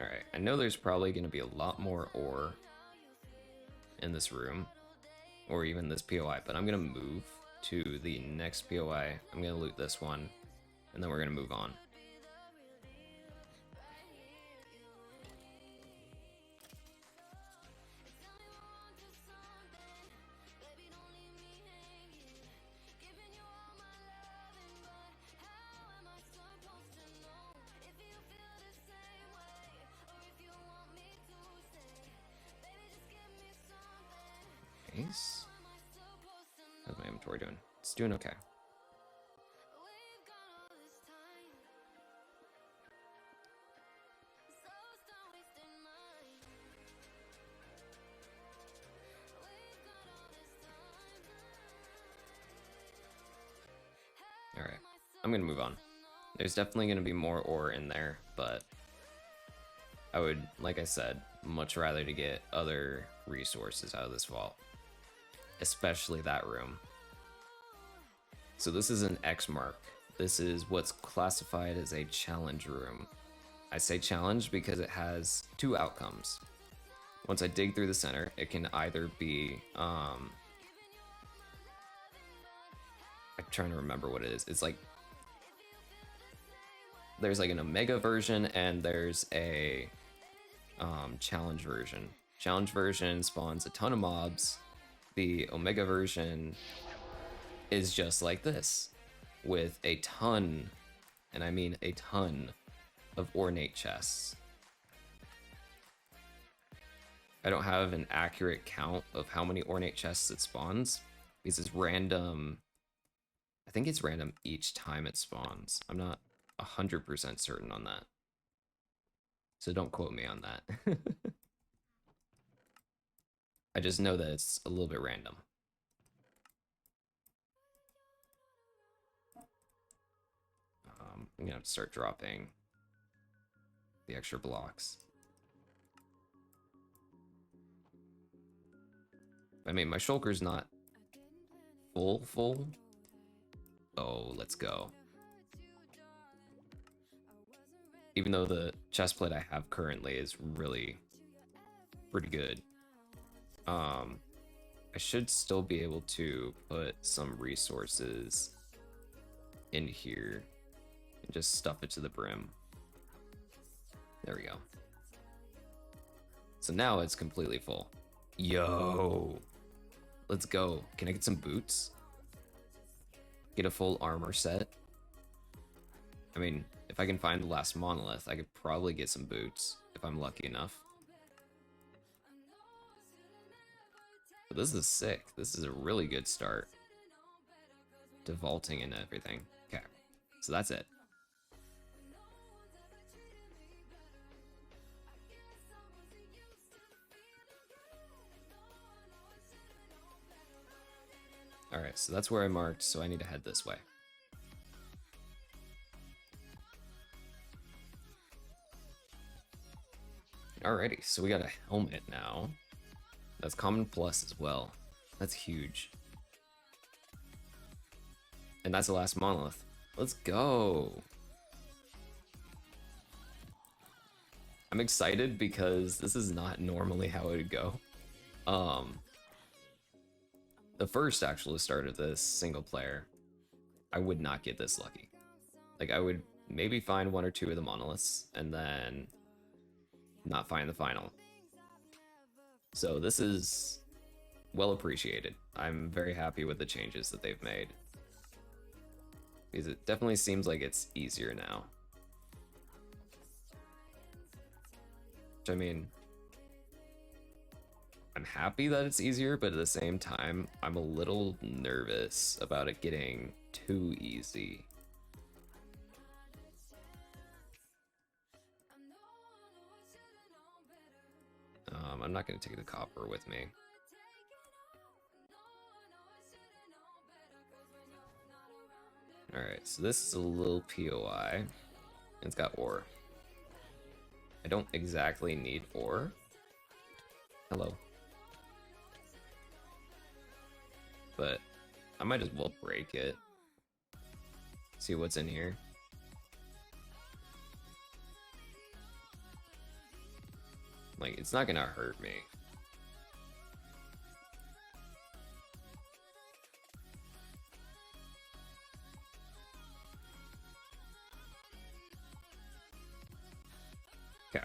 Alright, I know there's probably going to be a lot more ore in this room, or even this POI, but I'm going to move to the next POI. I'm going to loot this one, and then we're going to move on. Nice. How's my inventory doing? It's doing okay. Alright, I'm gonna move on. There's definitely gonna be more ore in there, but I would, like I said, much rather to get other resources out of this vault. Especially that room. So this is an X mark. This is what's classified as a challenge room. I say challenge because it has two outcomes. Once I dig through the center, it can either be, I'm trying to remember what it is. It's like, there's like an Omega version and there's a challenge version. Challenge version spawns a ton of mobs. The Omega version is just like this, with a ton, and I mean a ton, of ornate chests. I don't have an accurate count of how many ornate chests it spawns, because it's random. I think it's random each time it spawns. I'm not 100% certain on that. So don't quote me on that. I just know that it's a little bit random. I'm gonna have to start dropping the extra blocks. I mean, my shulker's not full. Oh, let's go. Even though the chest plate I have currently is really pretty good. I should still be able to put some resources in here and just stuff it to the brim. There we go. So now it's completely full. Yo, let's go. Can I get some boots? Get a full armor set? I mean, if I can find the last monolith, I could probably get some boots if I'm lucky enough. But this is sick. This is a really good start to vaulting and everything. Okay, so that's it. All right, Alright, so that's where I marked, so I need to head this way. Alrighty, so we got a helmet now. That's common plus as well. That's huge. And that's the last monolith. Let's go. I'm excited because this is not normally how it would go. The first actual start of this single player, I would not get this lucky. Like, I would maybe find one or two of the monoliths and then not find the final. So this is well appreciated. I'm very happy with the changes that they've made, because it definitely seems like it's easier now. Which, I mean, I'm happy that it's easier, but at the same time, I'm a little nervous about it getting too easy. I'm not going to take the copper with me. Alright, so this is a little POI. It's got ore. I don't exactly need ore. Hello. But I might as well break it. See what's in here. Like, it's not gonna hurt me. Okay.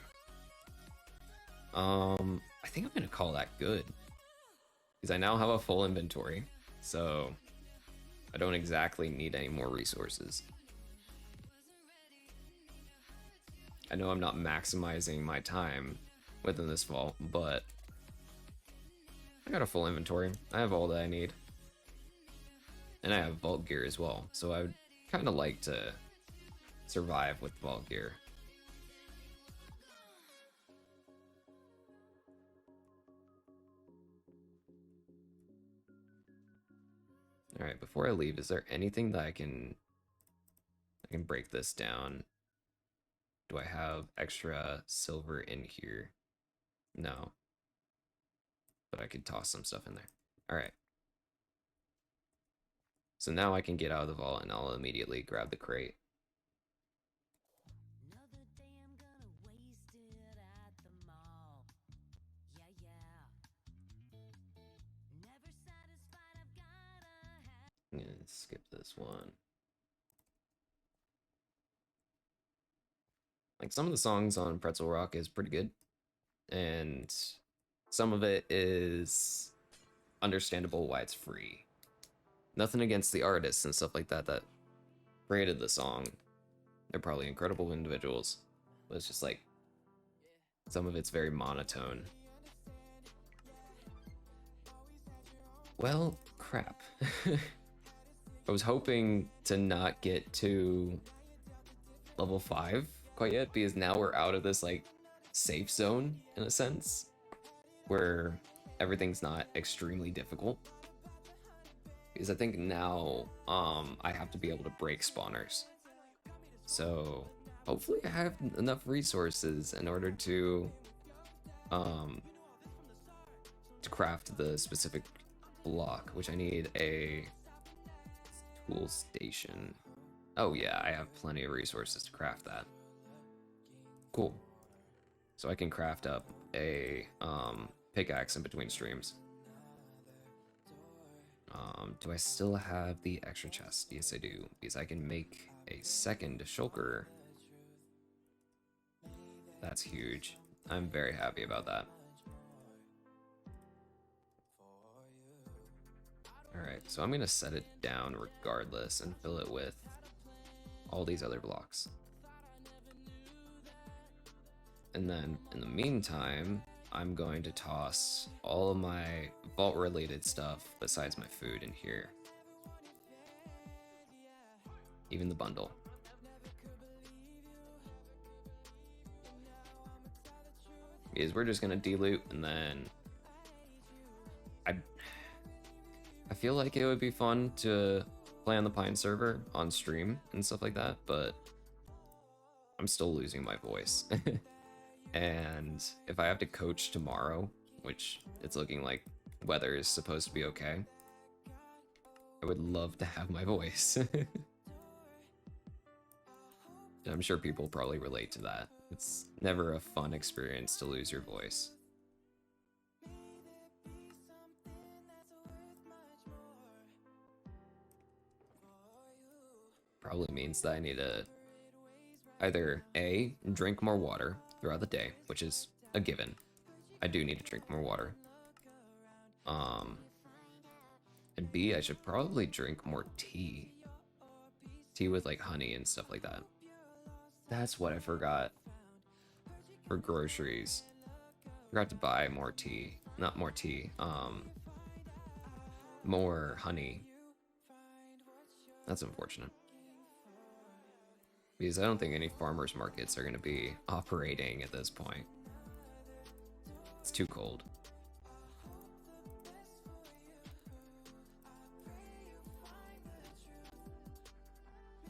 I think I'm gonna call that good, because I now have a full inventory, so I don't exactly need any more resources. I know I'm not maximizing my time within this vault, but I got a full inventory. I have all that I need. And I have vault gear as well, so I would kind of like to survive with vault gear. Alright, before I leave, is there anything that I can break this down? Do I have extra silver in here? No. But I could toss some stuff in there. Alright. So now I can get out of the vault and I'll immediately grab the crate. I'm gonna skip this one. Like, some of the songs on Pretzel Rock is pretty good, and some of it is understandable why it's free. Nothing against the artists and stuff like that that created the song. They're probably incredible individuals, but it's just like, some of it's very monotone. Well, crap. I was hoping to not get to level 5 quite yet, because now we're out of this like safe zone in a sense, where everything's not extremely difficult. Because I think now I have to be able to break spawners. So hopefully I have enough resources in order to craft the specific block, which I need a tool station. Oh yeah, I have plenty of resources to craft that. Cool. So I can craft up a pickaxe in between streams. Do I still have the extra chest? Yes, I do, because I can make a second shulker. That's huge. I'm very happy about that. Alright, so I'm gonna set it down regardless and fill it with all these other blocks. And then in the meantime, I'm going to toss all of my vault related stuff besides my food in here. Even the bundle. Because we're just gonna deloot, and then I feel like it would be fun to play on the Pine server on stream and stuff like that, but I'm still losing my voice. And if I have to coach tomorrow, which it's looking like weather is supposed to be okay, I would love to have my voice. I'm sure people probably relate to that. It's never a fun experience to lose your voice. Probably means that I need to either A, drink more water throughout the day, which is a given. I do need to drink more water. And B, I should probably drink more tea. Tea with like honey and stuff like that. That's what I forgot. For groceries. Forgot to buy more tea. Not more tea. More honey. That's unfortunate. Because I don't think any farmers markets are going to be operating at this point. It's too cold.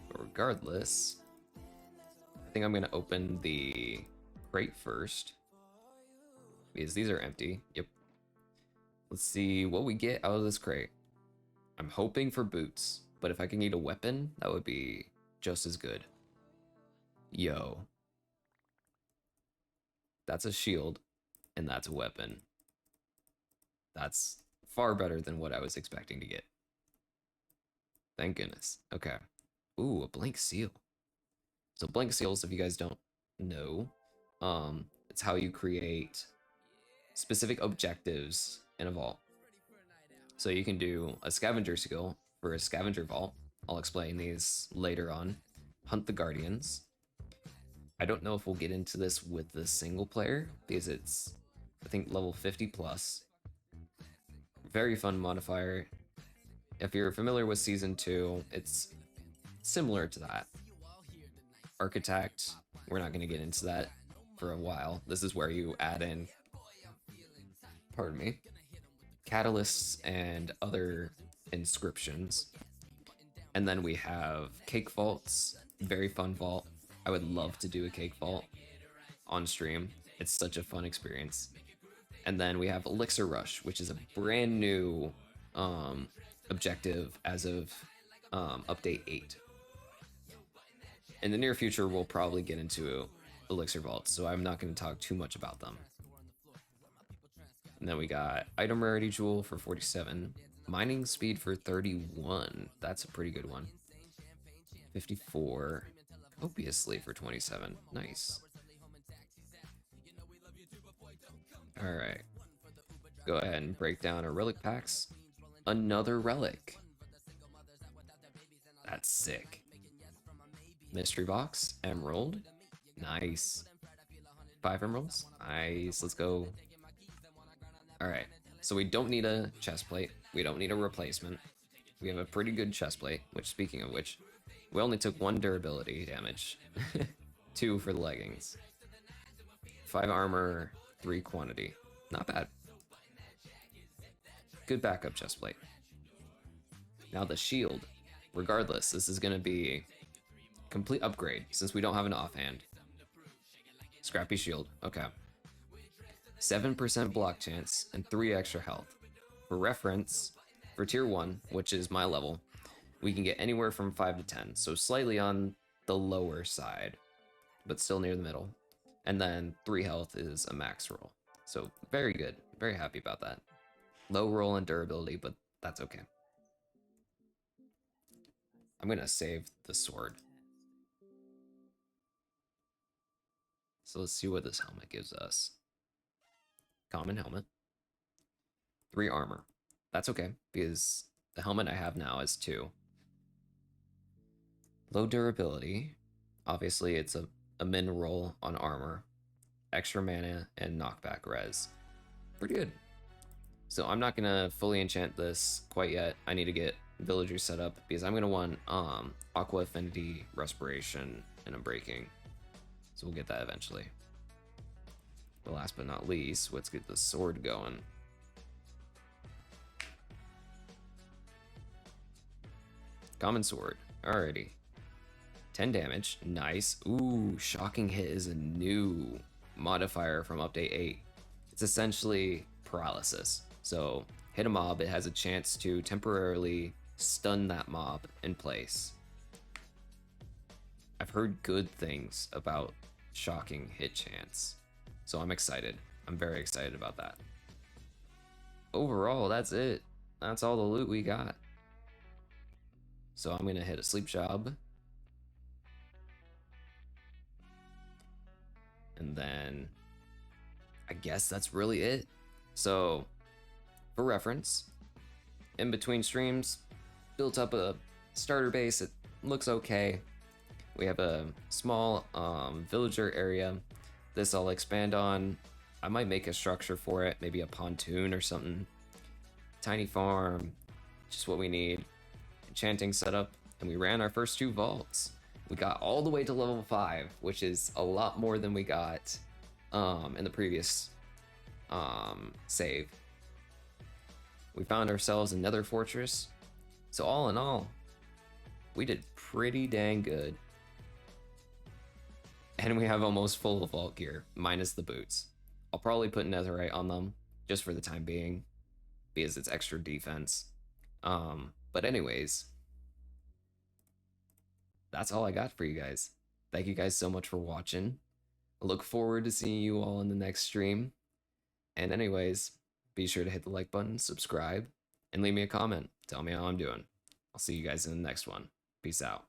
But regardless, I think I'm going to open the crate first. Because these are empty. Yep. Let's see what we get out of this crate. I'm hoping for boots, but if I can get a weapon, that would be just as good. Yo. That's a shield, and that's a weapon. That's far better than what I was expecting to get. Thank goodness. Okay. Ooh, a blank seal. So blank seals, if you guys don't know, it's how you create specific objectives in a vault. So you can do a scavenger skill for a scavenger vault. I'll explain these later on. Hunt the Guardians. I don't know if we'll get into this with the single player because it's, I think, level 50 plus. Very fun modifier. If you're familiar with Season 2, it's similar to that. Architect, we're not going to get into that for a while. This is where you add in, pardon me, catalysts and other inscriptions. And then we have cake vaults, very fun vault. I would love to do a cake vault on stream. It's such a fun experience. And then we have Elixir Rush, which is a brand new objective as of update 8. In the near future, we'll probably get into Elixir Vaults, so I'm not going to talk too much about them. And then we got Item Rarity Jewel for 47, Mining Speed for 31, that's a pretty good one. 54, Obviously for 27, nice. Alright, go ahead and break down our relic packs. Another relic. That's sick. Mystery box, emerald, nice. 5 emeralds, nice, let's go. Alright, so we don't need a chest plate, we don't need a replacement. We have a pretty good chest plate, which, speaking of which, we only took 1 durability damage. 2 for the leggings. 5 armor, 3 quantity. Not bad. Good backup chest plate. Now the shield. Regardless, this is going to be complete upgrade since we don't have an offhand. Scrappy shield. Okay. 7% block chance and 3 extra health. For reference, for tier 1, which is my level, we can get anywhere from 5 to 10, so slightly on the lower side, but still near the middle. And then 3 health is a max roll. So very good. Very happy about that. Low roll and durability, but that's okay. I'm going to save the sword. So let's see what this helmet gives us. Common helmet. 3 armor. That's okay, because the helmet I have now is 2. Low durability. Obviously, it's a min roll on armor. Extra mana and knockback res. Pretty good. So I'm not going to fully enchant this quite yet. I need to get villagers set up because I'm going to want Aqua Affinity, Respiration, and Unbreaking. So we'll get that eventually. But last but not least, let's get the sword going. Common sword. Alrighty. 10 damage. Nice. Ooh, shocking hit is a new modifier from update 8. It's essentially paralysis. So, hit a mob, it has a chance to temporarily stun that mob in place. I've heard good things about shocking hit chance, so I'm excited. I'm very excited about that. Overall, that's it. That's all the loot we got. So I'm gonna hit a sleep job. And then I guess that's really it. So for reference, in between streams, built up a starter base. It looks okay. We have a small villager area. This I'll expand on. I might make a structure for it, maybe a pontoon or something. Tiny farm, just what we need. Enchanting setup, and we ran our first 2 vaults. We got all the way to level 5, which is a lot more than we got in the previous save. We found ourselves another fortress. So all in all, we did pretty dang good. And we have almost full vault gear, minus the boots. I'll probably put netherite on them, just for the time being, because it's extra defense. But anyways, that's all I got for you guys. Thank you guys so much for watching. I look forward to seeing you all in the next stream. And anyways, be sure to hit the like button, subscribe, and leave me a comment. Tell me how I'm doing. I'll see you guys in the next one. Peace out.